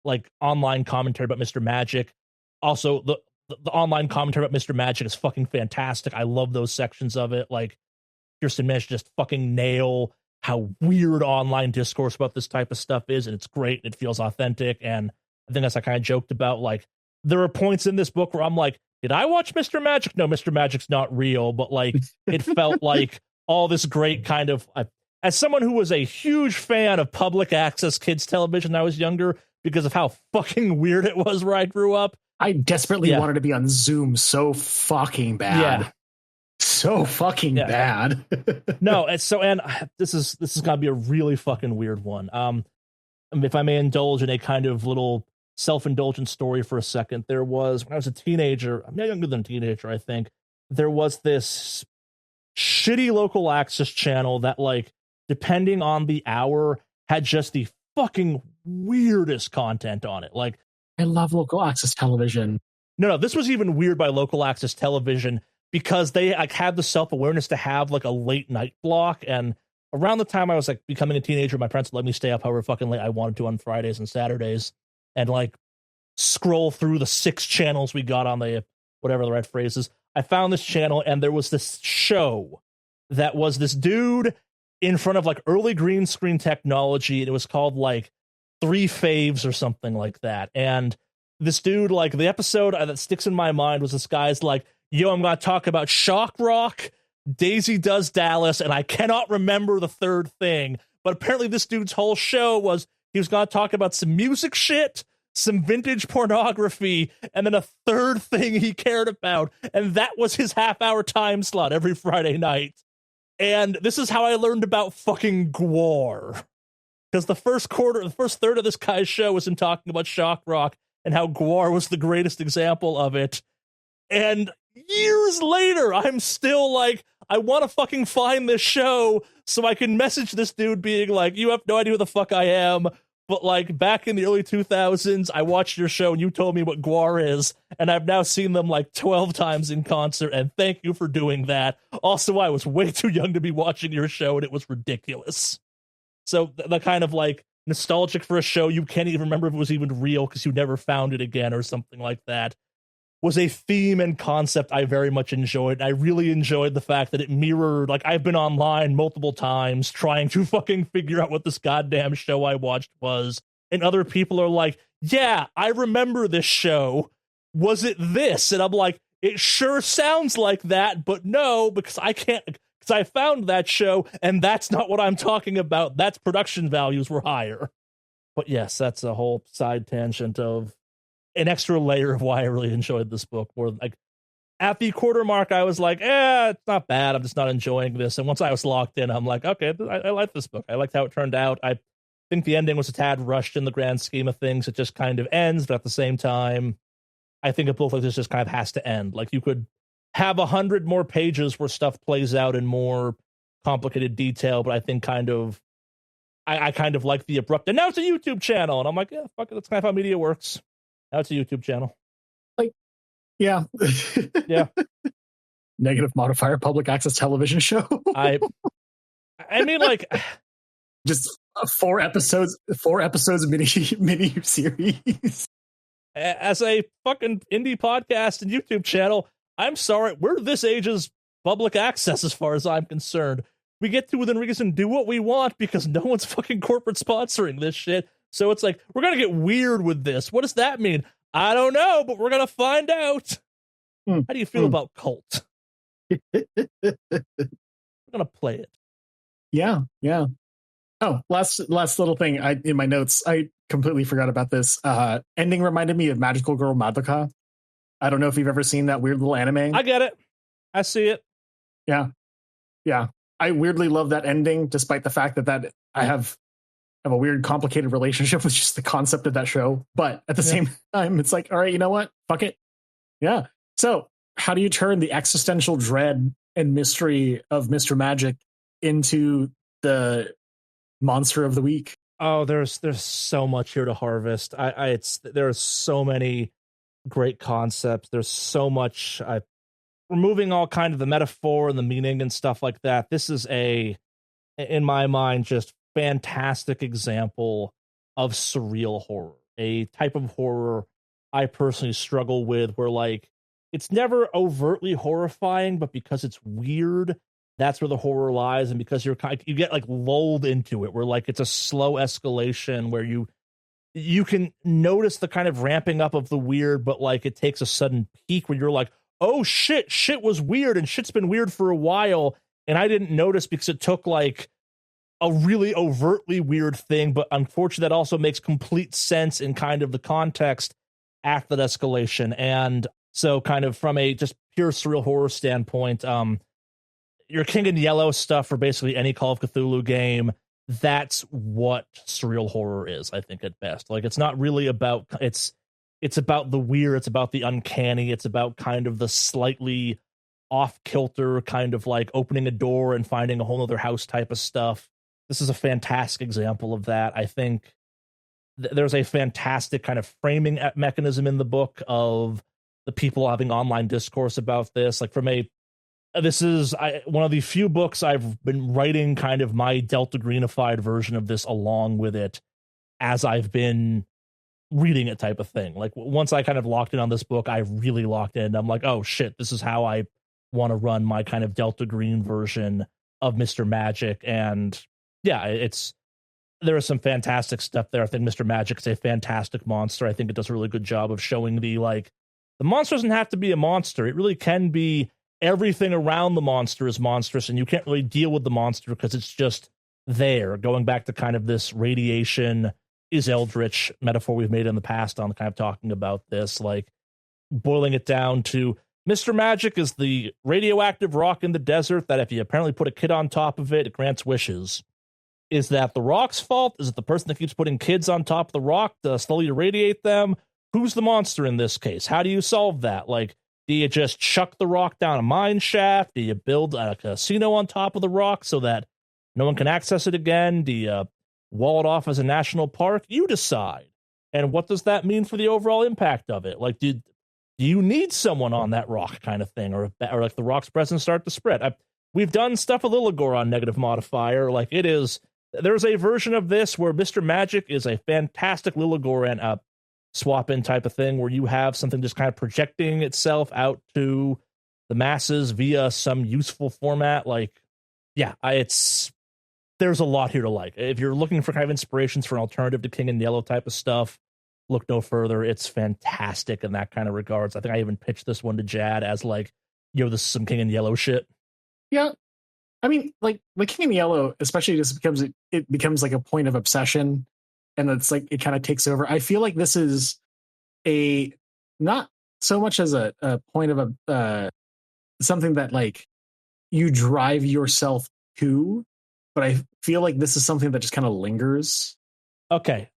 like online commentary about Mr. Magic. Also, the online commentary about Mr. Magic is fucking fantastic. I love those sections of it. Like, Kiersten managed to just fucking nail how weird online discourse about this type of stuff is, and it's great. It feels authentic, and I think, as I kind of joked about, like, there are points in this book where I'm like, did I watch Mr. Magic? No, Mr. Magic's not real, but like, it felt like all this great kind of, as someone who was a huge fan of public access kids television when I was younger, because of how fucking weird it was where I grew up, I desperately wanted to be on Zoom so fucking bad. Yeah. So fucking bad. No, and this is gonna be a really fucking weird one. If I may indulge in a kind of little self-indulgent story for a second, there was, when I was a teenager, I'm younger than a teenager, I think, there was this shitty local access channel that, like, depending on the hour, had just the fucking weirdest content on it. Like, I love local access television. No, this was even weird by local access television, because they like had the self-awareness to have like a late night block. And around the time I was like becoming a teenager, my parents let me stay up however fucking late I wanted to on Fridays and Saturdays, and like scroll through the 6 channels we got on the, whatever the right phrase is. I found this channel, and there was this show that was this dude in front of like early green screen technology, and it was called like 3 Faves or something like that. And this dude, like, the episode that sticks in my mind was this guy's like, yo, I'm going to talk about shock rock, Daisy Does Dallas, and I cannot remember the third thing. But apparently this dude's whole show was he was going to talk about some music shit, some vintage pornography, and then a third thing he cared about. And that was his half-hour time slot every Friday night. And this is how I learned about fucking Gwar. Because the first third of this guy's show was him talking about shock rock and how Gwar was the greatest example of it. And years later, I'm still like, I want to fucking find this show so I can message this dude being like, you have no idea who the fuck I am, but like back in the early 2000s, I watched your show and you told me what Gwar is, and I've now seen them like 12 times in concert, and thank you for doing that. Also, I was way too young to be watching your show, and it was ridiculous. So the kind of like nostalgic for a show you can't even remember if it was even real because you never found it again or something like that was a theme and concept I very much enjoyed. I really enjoyed the fact that it mirrored, like, I've been online multiple times trying to fucking figure out what this goddamn show I watched was, and other people are like, yeah, I remember this show. Was it this? And I'm like, it sure sounds like that, but no, because I can't, because I found that show, and that's not what I'm talking about. That's production values were higher. But yes, that's a whole side tangent of an extra layer of why I really enjoyed this book. More like at the quarter mark, I was like, it's not bad. I'm just not enjoying this. And once I was locked in, I'm like, okay, I like this book. I liked how it turned out. think the ending was a tad rushed in the grand scheme of things. It just kind of ends, but at the same time, I think a book like this just kind of has to end. Like, you could have 100 more pages where stuff plays out in more complicated detail, but I think kind of I kind of like the abrupt, and now it's a YouTube channel, and I'm like, yeah, fuck it, that's kind of how media works. Now it's a YouTube channel. Like, yeah. Yeah. Negative modifier public access television show. I mean, like, just 4 episodes of mini series. As a fucking indie podcast and YouTube channel, I'm sorry, we're this age's public access as far as I'm concerned. We get to, within reason, do what we want because no one's fucking corporate sponsoring this shit. So it's like, we're going to get weird with this. What does that mean? I don't know, but we're going to find out. How do you feel about Cult? We're going to play it. Yeah. Oh, last little thing in my notes. I completely forgot about this. Ending reminded me of Magical Girl Madoka. I don't know if you've ever seen that weird little anime. I get it. I see it. Yeah. I weirdly love that ending, despite the fact that I have a weird, complicated relationship with just the concept of that show. But at the same time, it's like, all right, you know what? Fuck it. Yeah. So how do you turn the existential dread and mystery of Mr. Magic into the monster of the week? Oh, there's so much here to harvest. There are so many great concepts. There's so much. Removing all kind of the metaphor and the meaning and stuff like that. This is in my mind, just fantastic example of surreal horror, a type of horror I personally struggle with, where like it's never overtly horrifying, but because it's weird, that's where the horror lies, and because you get like lulled into it, where like it's a slow escalation where you can notice the kind of ramping up of the weird, but like it takes a sudden peak where you're like, oh shit was weird, and shit's been weird for a while, and I didn't notice because it took like a really overtly weird thing, but unfortunately that also makes complete sense in kind of the context after that escalation. And so kind of from a just pure surreal horror standpoint, your King in Yellow stuff for basically any Call of Cthulhu game, that's what surreal horror is, I think, at best. Like, it's not really about, it's about the weird, it's about the uncanny, it's about kind of the slightly off-kilter, kind of like opening a door and finding a whole other house type of stuff. This is a fantastic example of that. I think there's a fantastic kind of framing mechanism in the book of the people having online discourse about this. Like, this is one of the few books I've been writing kind of my Delta Greenified version of this along with it as I've been reading it type of thing. Like, once I kind of locked in on this book, I really locked in. I'm like, oh shit, this is how I want to run my kind of Delta Green version of Mr. Magic. And yeah, there is some fantastic stuff there. I think Mr. Magic is a fantastic monster. I think it does a really good job of showing the monster doesn't have to be a monster. It really can be everything around the monster is monstrous, and you can't really deal with the monster because it's just there. Going back to kind of this radiation is eldritch metaphor we've made in the past on kind of talking about this, like boiling it down to Mr. Magic is the radioactive rock in the desert that if you apparently put a kid on top of it, it grants wishes. Is that the rock's fault? Is it the person that keeps putting kids on top of the rock to slowly irradiate them? Who's the monster in this case? How do you solve that? Like, do you just chuck the rock down a mine shaft? Do you build a casino on top of the rock so that no one can access it again? Do you wall it off as a national park? You decide. And what does that mean for the overall impact of it? Like, do you need someone on that rock kind of thing? Or like the rock's presence start to spread? We've done stuff with Lilligore on Negative Modifier. Like, there's a version of this where Mr. Magic is a fantastic Lilligore and swap in type of thing where you have something just kind of projecting itself out to the masses via some useful format. Like, yeah, there's a lot here to like. If you're looking for kind of inspirations for an alternative to King in Yellow type of stuff, look no further. It's fantastic in that kind of regards. I think I even pitched this one to Jad as like, this is some King in Yellow shit. Yeah. I mean, like King in Yellow, especially just it becomes like a point of obsession, and it's like it kind of takes over. I feel like this is not so much as a point of something that like you drive yourself to, but I feel like this is something that just kind of lingers. Okay.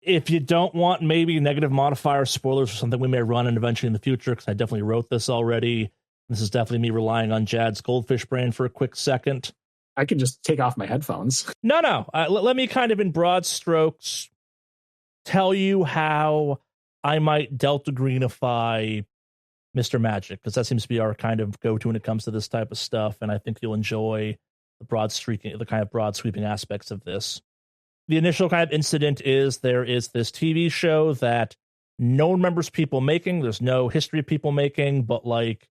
If you don't want maybe negative modifier spoilers or something we may run and eventually in the future, because I definitely wrote this already. This is definitely me relying on Jad's goldfish brain for a quick second. I could just take off my headphones. No. Let me kind of in broad strokes tell you how I might Delta Greenify Mr. Magic, because that seems to be our kind of go-to when it comes to this type of stuff, and I think you'll enjoy the kind of broad sweeping aspects of this. The initial kind of incident is there is this TV show that no one remembers people making. There's no history of people making, but like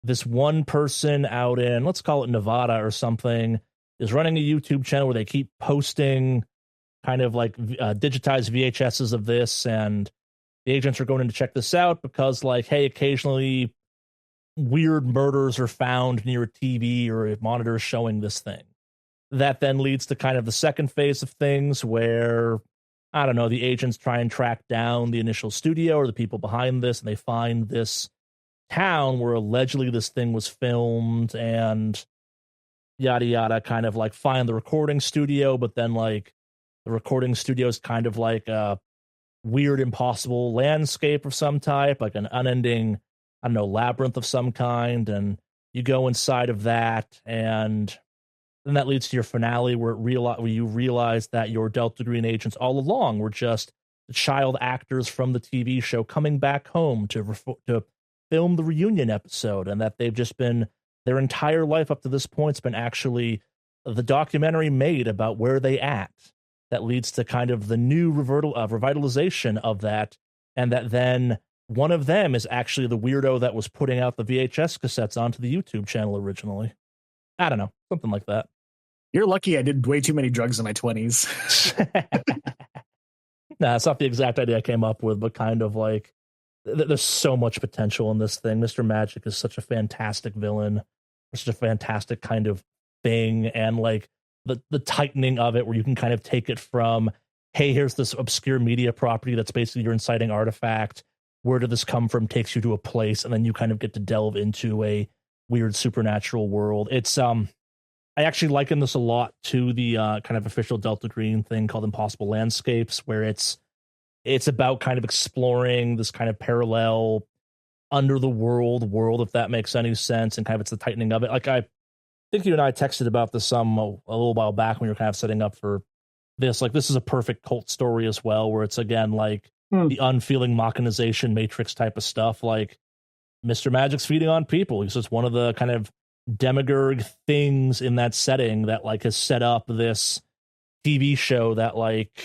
this one person out in, let's call it Nevada or something, is running a YouTube channel where they keep posting kind of like digitized VHSs of this, and the agents are going in to check this out because, like, hey, occasionally weird murders are found near a TV or a monitor showing this thing. That then leads to kind of the second phase of things where, I don't know, the agents try and track down the initial studio or the people behind this, and they find this town where allegedly this thing was filmed and yada yada, kind of like find the recording studio, but then like the recording studio is kind of like a weird, impossible landscape of some type, like an unending, I don't know, labyrinth of some kind, and you go inside of that, and then that leads to your finale where you realize that your Delta Green agents all along were just the child actors from the TV show coming back home to film the reunion episode, and that they've just been, their entire life up to this point's been actually the documentary made about where they at. That leads to kind of the new revitalization of that, and that then one of them is actually the weirdo that was putting out the VHS cassettes onto the YouTube channel originally. I don't know, something like that. You're lucky I did way too many drugs in my 20s. Nah, it's not the exact idea I came up with, but kind of like there's so much potential in this thing. Mr. Magic is such a fantastic villain, such a fantastic kind of thing, and like the tightening of it where you can kind of take it from, hey, here's this obscure media property that's basically your inciting artifact. Where did this come from? Takes you to a place, and then you kind of get to delve into a weird supernatural world. It's I actually liken this a lot to the kind of official Delta Green thing called Impossible Landscapes, where it's about kind of exploring this kind of parallel under the world, if that makes any sense, and kind of it's the tightening of it. Like I think you and I texted about this a little while back when we were kind of setting up for this. Like this is a perfect cult story as well, where it's again like the unfeeling machinization Matrix type of stuff. Like Mr. Magic's feeding on people. He's just one of the kind of demiurge things in that setting that like has set up this TV show that like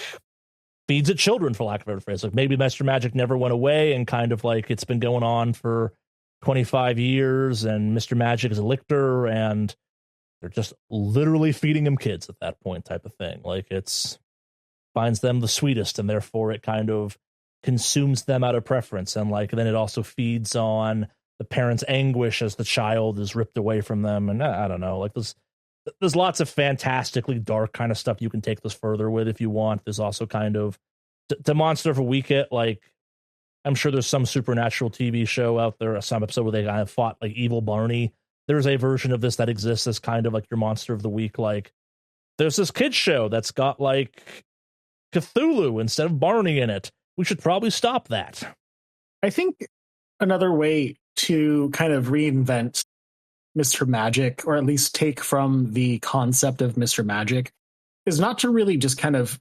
feeds at children, for lack of a better phrase. Like maybe Mr. Magic never went away and kind of like it's been going on for 25 years and Mr. Magic is a lictor and they're just literally feeding him kids at that point type of thing. Like it's finds them the sweetest and therefore it kind of consumes them out of preference, and like then it also feeds on the parents' anguish as the child is ripped away from them. And I don't know, like there's lots of fantastically dark kind of stuff you can take this further with if you want. There's also kind of to Monster of a Week it, like I'm sure there's some supernatural TV show out there, some episode where they kind of fought like evil Barney. There's a version of this that exists as kind of like your Monster of the Week. Like there's this kids show that's got like Cthulhu instead of Barney in it. We should probably stop that. I think another way to kind of reinvent Mr. Magic, or at least take from the concept of Mr. Magic, is not to really just kind of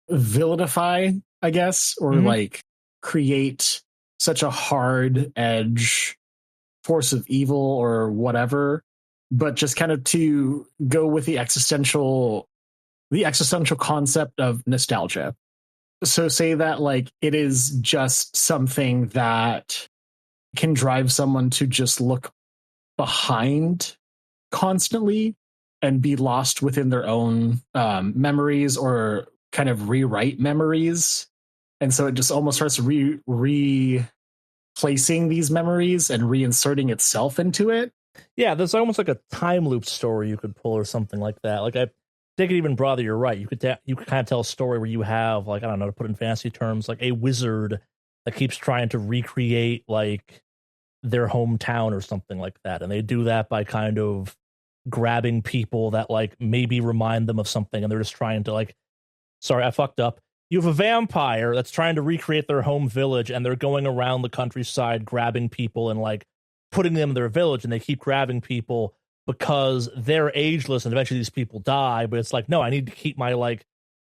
villainify, I guess, or like create such a hard edge force of evil or whatever, but just kind of to go with the existential concept of nostalgia. So say that like it is just something that can drive someone to just look behind constantly and be lost within their own memories or kind of rewrite memories. And so it just almost starts replacing these memories and reinserting itself into it. Yeah, there's almost like a time loop story you could pull or something like that. Like I think it even broader, you're right. You could kind of tell a story where you have like, I don't know, to put it in fantasy terms, like a wizard that keeps trying to recreate like their hometown or something like that. And they do that by kind of grabbing people that like maybe remind them of something. And they're just trying to like sorry, I fucked up. You have a vampire that's trying to recreate their home village, and they're going around the countryside grabbing people and like putting them in their village, and they keep grabbing people because they're ageless, and eventually these people die. But it's like, no, I need to keep my like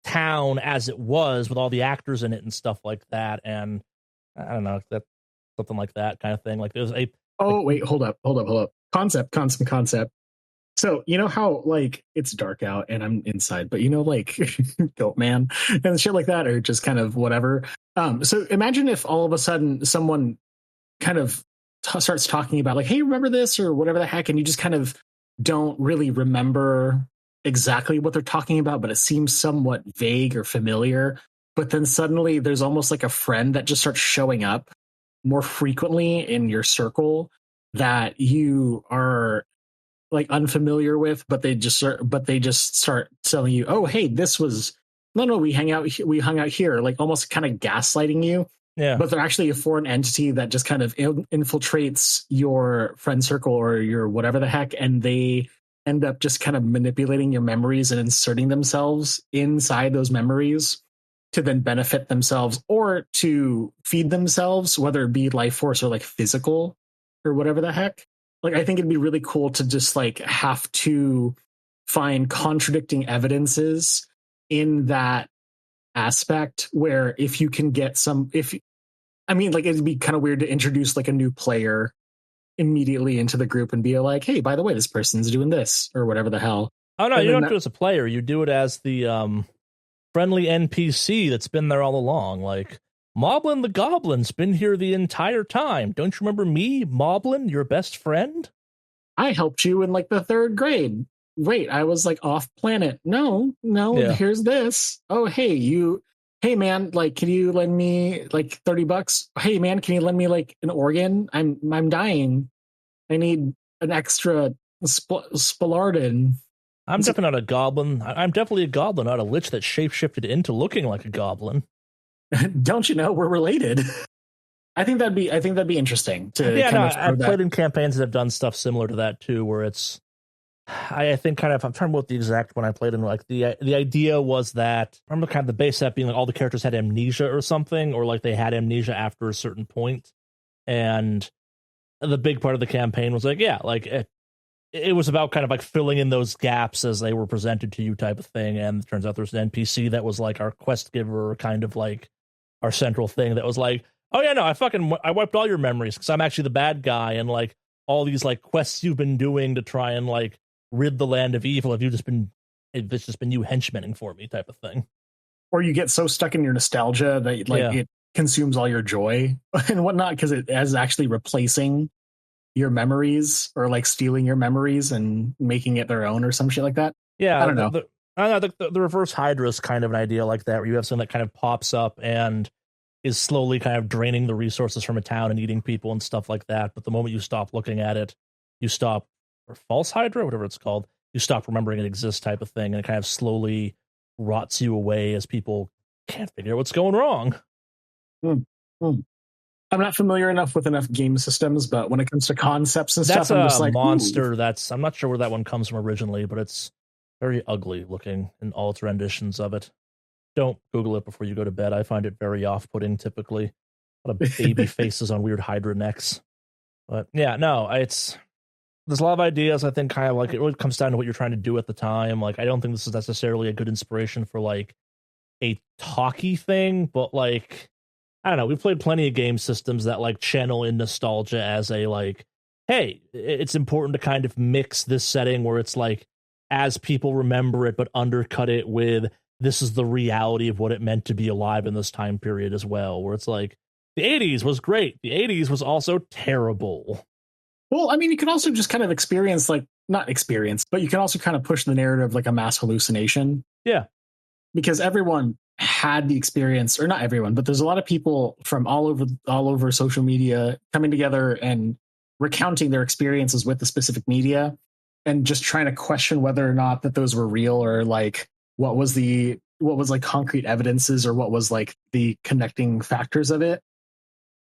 town as it was with all the actors in it and stuff like that. And I don't know, that something like that kind of thing. Like there's a wait, hold up. Concept. So you know how like it's dark out and I'm inside, but you know, like Goat Man and shit like that, or just kind of whatever. So imagine if all of a sudden someone kind of starts talking about like, hey, remember this or whatever the heck, and you just kind of don't really remember exactly what they're talking about, but it seems somewhat vague or familiar. But then suddenly there's almost like a friend that just starts showing up more frequently in your circle that you are like unfamiliar with, but they just start telling you, oh, hey, this was no, we hung out here, like almost kind of gaslighting you. Yeah. But they're actually a foreign entity that just kind of infiltrates your friend circle or your whatever the heck, and they end up just kind of manipulating your memories and inserting themselves inside those memories to then benefit themselves or to feed themselves, whether it be life force or like physical or whatever the heck. Like, I think it'd be really cool to just like have to find contradicting evidences in that aspect where if you can get like it'd be kind of weird to introduce like a new player immediately into the group and be like, hey, by the way, this person's doing this or whatever the hell. Oh no, you don't do it as a player. You do it as the friendly NPC that's been there all along. Like, Moblin the Goblin's been here the entire time. Don't you remember me, Moblin, your best friend? I helped you in like the 3rd grade. Wait, I was like off planet. No, yeah. Here's this. Oh, hey man, like, can you lend me like $30? Hey man, can you lend me like an organ? I'm dying. I need an extra Spillardin. I'm definitely not a goblin. I'm definitely a goblin, not a lich that shapeshifted into looking like a goblin. Don't you know we're related? I think that'd be interesting to. Yeah, I've played in campaigns that have done stuff similar to that too, where it's. I think kind of, I'm trying to remember the exact one I played in. Like the idea was that, I remember kind of the base set being like all the characters had amnesia or something, or like they had amnesia after a certain point, and the big part of the campaign was like, yeah, like it was about kind of like filling in those gaps as they were presented to you type of thing. And it turns out there's an NPC that was like our quest giver, kind of like our central thing that was like, oh yeah, no, I wiped all your memories because I'm actually the bad guy, and like all these like quests you've been doing to try and like rid the land of evil, if it's just been you henchmaning for me type of thing. Or you get so stuck in your nostalgia that like it consumes all your joy and whatnot because it is actually replacing your memories or like stealing your memories and making it their own or some shit like that. Yeah, I don't know. The reverse Hydra is kind of an idea like that, where you have something that kind of pops up and is slowly kind of draining the resources from a town and eating people and stuff like that. But the moment you stop looking at it, you stop, or false Hydra, whatever it's called, you stop remembering it exists type of thing, and it kind of slowly rots you away as people can't figure out what's going wrong. I'm not familiar enough with enough game systems, but when it comes to concepts and that's stuff, I'm just like, monster. Ooh. I'm not sure where that one comes from originally, but it's very ugly looking in all its renditions of it. Don't Google it before you go to bed. I find it very off-putting typically. A lot of baby faces on weird Hydra necks. But yeah, no, there's a lot of ideas. I think kind of like it really comes down to what you're trying to do at the time. Like, I don't think this is necessarily a good inspiration for like a talky thing, but like, I don't know. We've played plenty of game systems that like channel in nostalgia as a like, hey, it's important to kind of mix this setting where it's like, as people remember it, but undercut it with this is the reality of what it meant to be alive in this time period as well, where it's like, the 80s was great. The 80s was also terrible. Well, I mean, you can also just kind of experience, like, not experience, but you can also kind of push the narrative like a mass hallucination. Yeah. Because everyone had the experience, or not everyone, but there's a lot of people from all over social media coming together and recounting their experiences with the specific media and just trying to question whether or not that those were real, or like what was like concrete evidences, or what was like the connecting factors of it.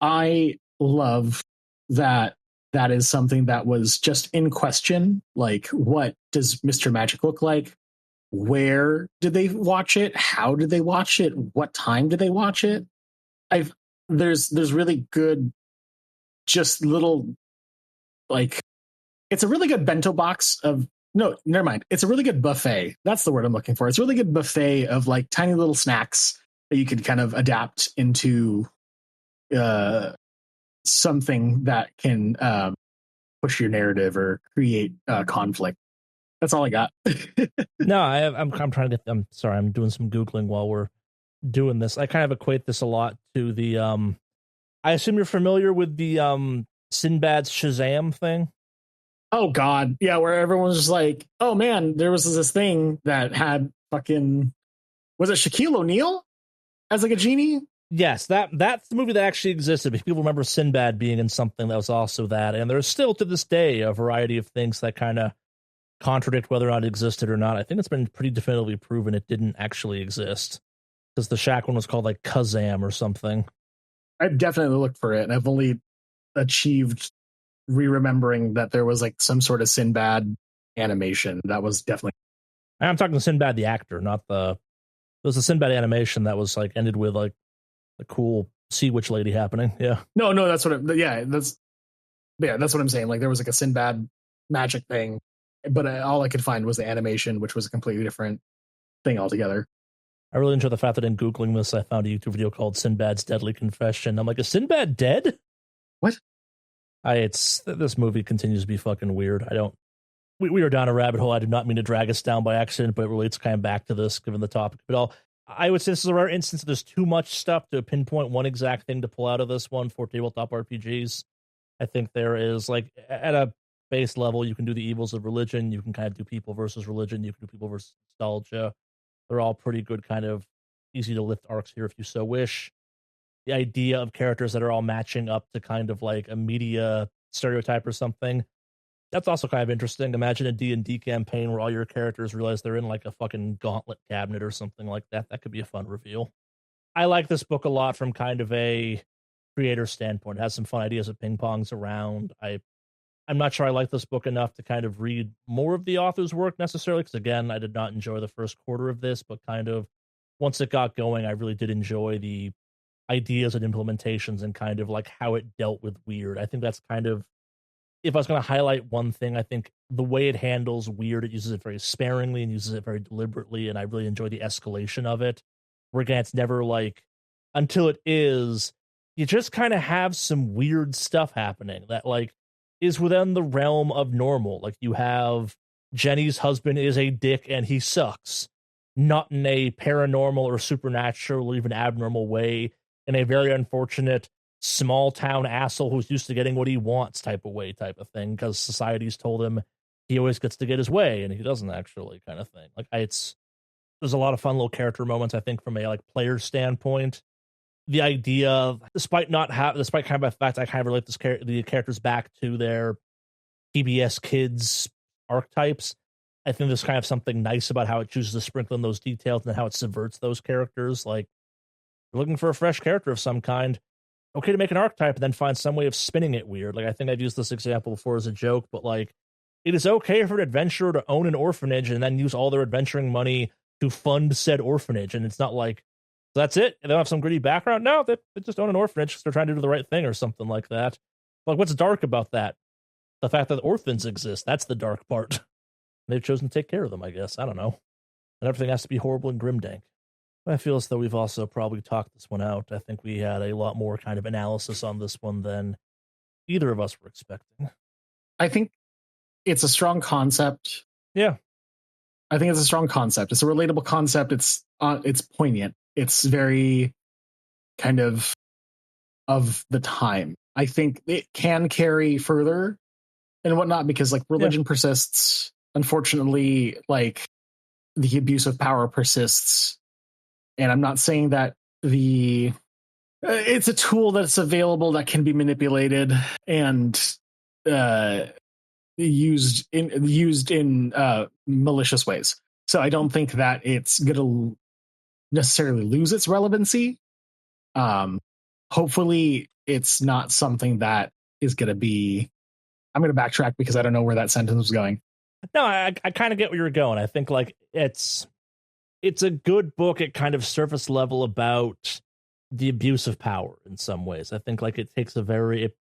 I love that is something that was just in question. Like, what does Mr. Magic look like? where did they watch it? How did they watch it? What time did they watch it? I've there's really good, just little, like, it's a really good bento box of, no, never mind. It's a really good buffet. That's the word I'm looking for. It's a really good buffet of like tiny little snacks that you could kind of adapt into something that can push your narrative or create conflict. That's all I got. No, I'm trying to get. I'm sorry, I'm doing some googling while we're doing this. I kind of equate this a lot to the. I assume you're familiar with the Sinbad's Shazam thing. Oh God, yeah, where everyone's just like, oh man, there was this thing that had fucking, was it Shaquille O'Neal as like a genie? Yes, that's the movie that actually existed. People remember Sinbad being in something that was also that, and there's still to this day a variety of things that kind of contradict whether or not it existed or not. I think it's been pretty definitively proven it didn't actually exist because the Shaq one was called like Kazam or something. I've definitely looked for it, and I've only achieved re-remembering that there was like some sort of Sinbad animation that was definitely. I'm talking Sinbad the actor, not the. It was the Sinbad animation that was like ended with like a cool sea witch lady happening. Yeah. No, that's what. That's what I'm saying. Like there was like a Sinbad magic thing, but all I could find was the animation, which was a completely different thing altogether. I really enjoy the fact that in Googling this, I found a YouTube video called Sinbad's Deadly Confession. I'm like, is Sinbad dead? What? This movie continues to be fucking weird. We are down a rabbit hole. I did not mean to drag us down by accident, but it relates kind of back to this, given the topic. But I would say this is a rare instance. There's too much stuff to pinpoint one exact thing to pull out of this one for tabletop RPGs. I think there is, like, at a base level, you can do the evils of religion. You can kind of do people versus religion. You can do people versus nostalgia. They're all pretty good, kind of easy to lift arcs here if you so wish. The idea of characters that are all matching up to kind of like a media stereotype or something, that's also kind of interesting. Imagine a D&D campaign where all your characters realize they're in like a fucking gauntlet cabinet or something like that. That could be a fun reveal. I like this book a lot from kind of a creator standpoint. It has some fun ideas of ping pongs around. I'm not sure I like this book enough to kind of read more of the author's work necessarily, because again, I did not enjoy the first quarter of this, but kind of once it got going, I really did enjoy the ideas and implementations and kind of like how it dealt with weird. I think that's kind of, if I was going to highlight one thing, I think the way it handles weird, it uses it very sparingly and uses it very deliberately, and I really enjoy the escalation of it. Where again, it's never like, until it is, you just kind of have some weird stuff happening that like is within the realm of normal. Like you have Jenny's husband is a dick and he sucks, not in a paranormal or supernatural or even abnormal way, in a very unfortunate small town asshole who's used to getting what he wants type of thing, because society's told him he always gets to get his way and he doesn't actually, kind of thing. Like there's a lot of fun little character moments, I think, from a like player standpoint. The idea of, despite kind of the fact I kind of relate the characters back to their PBS Kids archetypes, I think there's kind of something nice about how it chooses to sprinkle in those details and how it subverts those characters. Like, you're looking for a fresh character of some kind, okay to make an archetype and then find some way of spinning it weird. Like, I think I've used this example before as a joke, but like, it is okay for an adventurer to own an orphanage and then use all their adventuring money to fund said orphanage. And it's not like, that's it. They don't have some gritty background. No, they just own an orphanage because they're trying to do the right thing or something like that. Like, what's dark about that? The fact that orphans exist. That's the dark part. They've chosen to take care of them, I guess. I don't know. And everything has to be horrible and grimdank. I feel as though we've also probably talked this one out. I think we had a lot more kind of analysis on this one than either of us were expecting. I think it's a strong concept. Yeah. I think it's a strong concept. It's a relatable concept. It's poignant. It's very kind of the time. I think it can carry further and whatnot because like religion persists. Unfortunately, like the abuse of power persists. And I'm not saying that it's a tool that's available that can be manipulated and used in malicious ways. So I don't think that it's going to necessarily lose its relevancy. Hopefully it's not something that is going to be, I'm going to backtrack because I don't know where that sentence was going. No, I kind of get where you're going. I think like it's a good book at kind of surface level about the abuse of power in some ways. I think like it takes it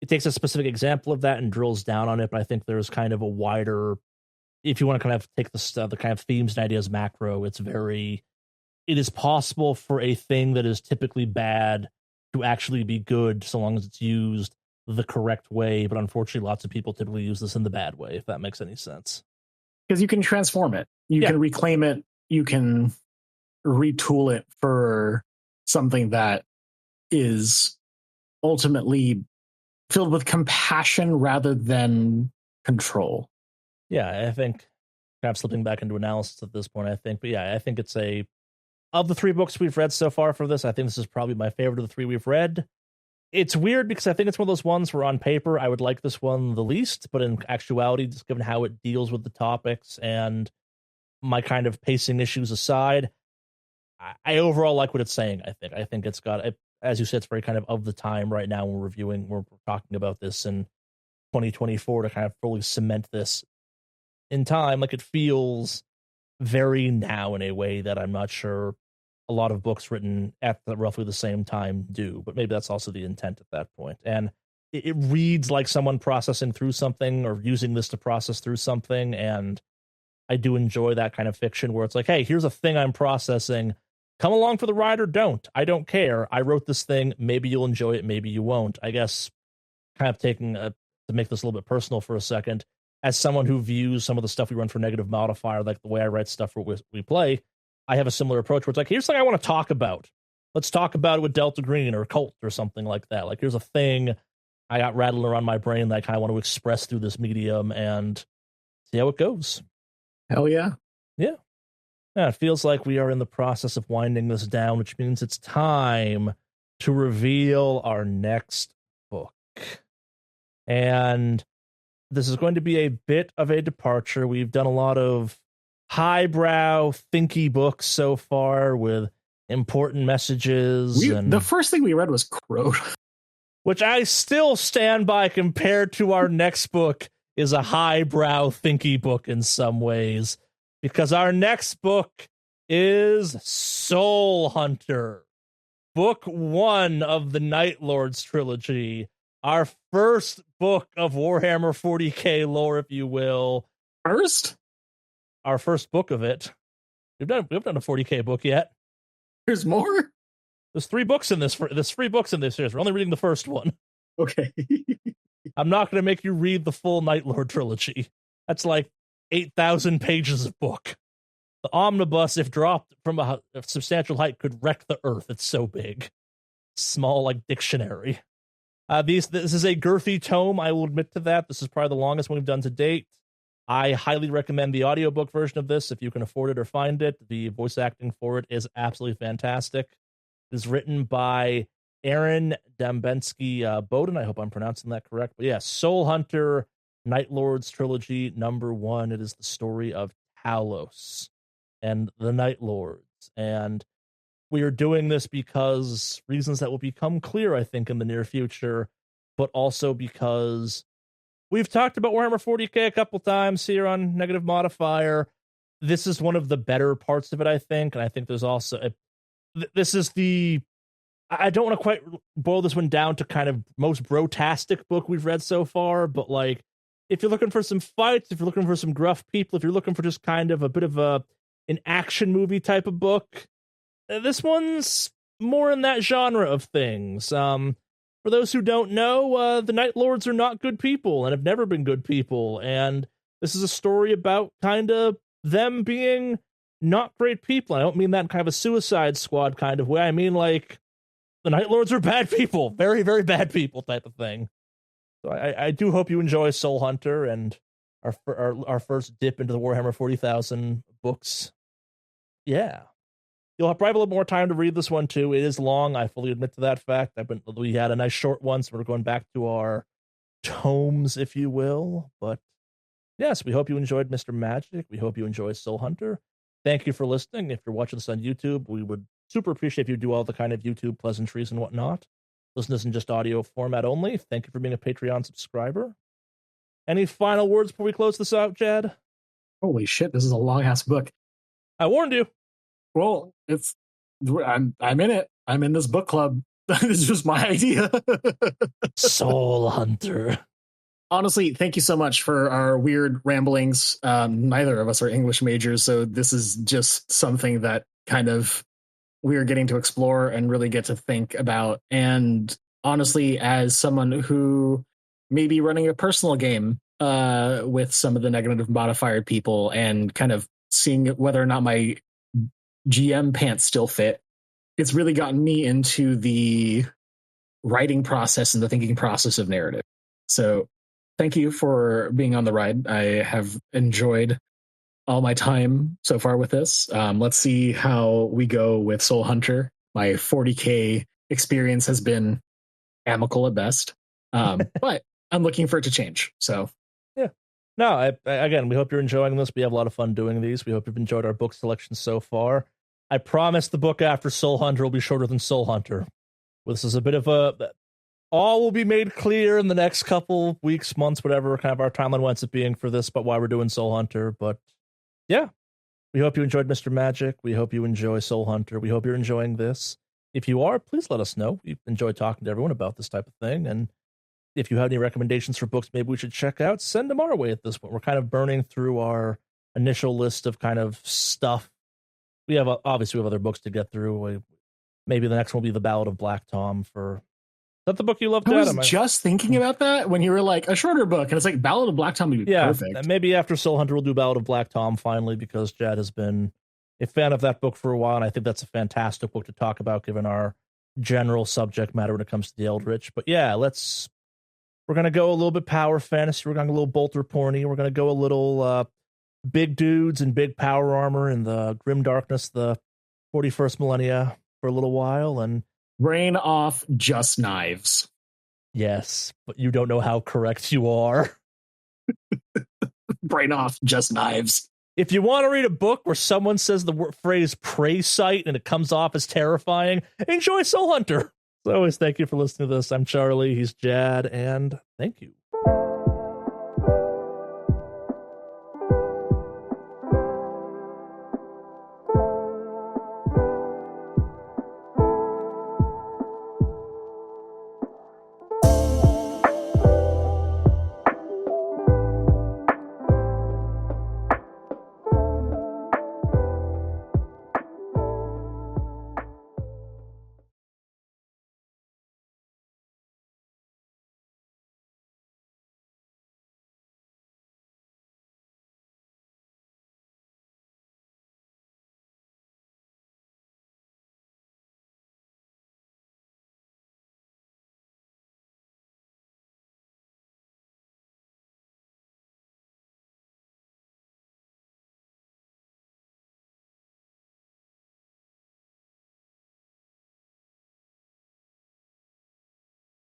takes a specific example of that and drills down on it, but I think there's kind of a wider, if you want to kind of take the kind of themes and ideas macro, it is possible for a thing that is typically bad to actually be good so long as it's used the correct way. But unfortunately, lots of people typically use this in the bad way, if that makes any sense. Because you can transform it, you can reclaim it, you can retool it for something that is ultimately filled with compassion rather than control. Yeah, I think kind of slipping back into analysis at this point, I think. But yeah, I think it's of the 3 books we've read so far for this, I think this is probably my favorite of the 3 we've read. It's weird because I think it's one of those ones where on paper I would like this one the least, but in actuality, just given how it deals with the topics and my kind of pacing issues aside, I overall like what it's saying. I think it's got, as you said, it's very kind of the time right now when we're talking about this in 2024 to kind of fully cement this in time. Like it feels very now in a way that I'm not sure a lot of books written at roughly the same time do, but maybe that's also the intent at that point. And it reads like someone processing through something or using this to process through something. And I do enjoy that kind of fiction where it's like, hey, here's a thing I'm processing. Come along for the ride or don't. I don't care. I wrote this thing. Maybe you'll enjoy it. Maybe you won't. I guess kind of to make this a little bit personal for a second, as someone who views some of the stuff we run for Negative Modifier, like the way I write stuff for we play, I have a similar approach where it's like, here's something I want to talk about. Let's talk about it with Delta Green or Cult or something like that. Like, here's a thing I got rattling around my brain that I kind of want to express through this medium and see how it goes. Hell yeah. Yeah. Yeah, it feels like we are in the process of winding this down, which means it's time to reveal our next book. And this is going to be a bit of a departure. We've done a lot of highbrow, thinky books so far with important messages. The first thing we read was Crowed, which I still stand by compared to our next book is a highbrow, thinky book in some ways, because our next book is Soul Hunter, book 1 of the Night Lords trilogy, our first book of Warhammer 40k lore, if you will. Our first book of it. We haven't done a 40k book yet. There's more? There's 3 books in this. There's 3 books in this series. We're only reading the first one. Okay. I'm not going to make you read the full Night Lord trilogy. That's like 8,000 pages of book. The omnibus, if dropped from a substantial height, could wreck the earth. It's so big. Small like dictionary. This is a girthy tome, I will admit to that. This is probably the longest one we've done to date. I highly recommend the audiobook version of this if you can afford it or find it. The voice acting for it is absolutely fantastic. It is written by Aaron Dambensky Bowden. I hope I'm pronouncing that correct. But yeah, Soul Hunter, Night Lords Trilogy, number 1. It is the story of Talos and the Night Lords. And we are doing this because reasons that will become clear, I think, in the near future, but also because we've talked about Warhammer 40k a couple times here on Negative Modifier. This is one of the better parts of it, I think. And I think there's also this is I don't want to quite boil this one down to kind of most brotastic book we've read so far, but like, if you're looking for some fights, if you're looking for some gruff people, if you're looking for just kind of a bit of an action movie type of book, this one's more in that genre of things. For those who don't know, the Night Lords are not good people and have never been good people. And this is a story about kind of them being not great people. I don't mean that in kind of a Suicide Squad kind of way. I mean like the Night Lords are bad people, very, very bad people type of thing. So I do hope you enjoy Soul Hunter and our first dip into the Warhammer 40,000 books. Yeah. You'll probably have a little more time to read this one too. It is long. I fully admit to that fact. We had a nice short one, so we're going back to our tomes, if you will. But yes, we hope you enjoyed Mr. Magic. We hope you enjoy Soul Hunter. Thank you for listening. If you're watching this on YouTube, we would super appreciate if you do all the kind of YouTube pleasantries and whatnot. Listen to this in just audio format only. Thank you for being a Patreon subscriber. Any final words before we close this out, Jad? Holy shit, this is a long ass book. I warned you. Well, I'm in it. I'm in this book club. This was my idea. Soul Hunter. Honestly, thank you so much for our weird ramblings. Neither of us are English majors, so this is just something that kind of we are getting to explore and really get to think about. And honestly, as someone who may be running a personal game with some of the negative modifier people and kind of seeing whether or not my GM pants still fit, it's really gotten me into the writing process and the thinking process of narrative. So thank you for being on the ride. I have enjoyed all my time so far with this. Let's see how we go with Soul Hunter. My 40K experience has been amicable at best, but I'm looking for it to change. So yeah. No, again, we hope you're enjoying this. We have a lot of fun doing these. We hope you've enjoyed our book selection so far. I promise the book after Soul Hunter will be shorter than Soul Hunter. Well, this is a bit of all will be made clear in the next couple weeks, months, whatever kind of our timeline winds up being for this, but why we're doing Soul Hunter. But yeah, we hope you enjoyed Mr. Magic. We hope you enjoy Soul Hunter. We hope you're enjoying this. If you are, please let us know. We've enjoyed talking to everyone about this type of thing. And if you have any recommendations for books maybe we should check out, send them our way at this point. We're kind of burning through our initial list of kind of stuff. We have other books to get through. Maybe the next one will be The Ballad of Black Tom. Is that the book you loved, I Adam? was just thinking about that when you were like, a shorter book, and it's like Ballad of Black Tom would be perfect. Maybe after Soul Hunter we'll do Ballad of Black Tom finally, because Jad has been a fan of that book for a while, and I think that's a fantastic book to talk about given our general subject matter when it comes to the Eldritch. But yeah, we're going to go a little bit power fantasy. We're going to go a little bolter porny. We're going to go a little big dudes and big power armor in the grim darkness, the 41st millennia for a little while. And brain off, just knives. Yes, but you don't know how correct you are. Brain off, just knives. If you want to read a book where someone says the phrase prey sight and it comes off as terrifying, enjoy Soul Hunter. As always, thank you for listening to this. I'm Charlie, he's Jad, and thank you.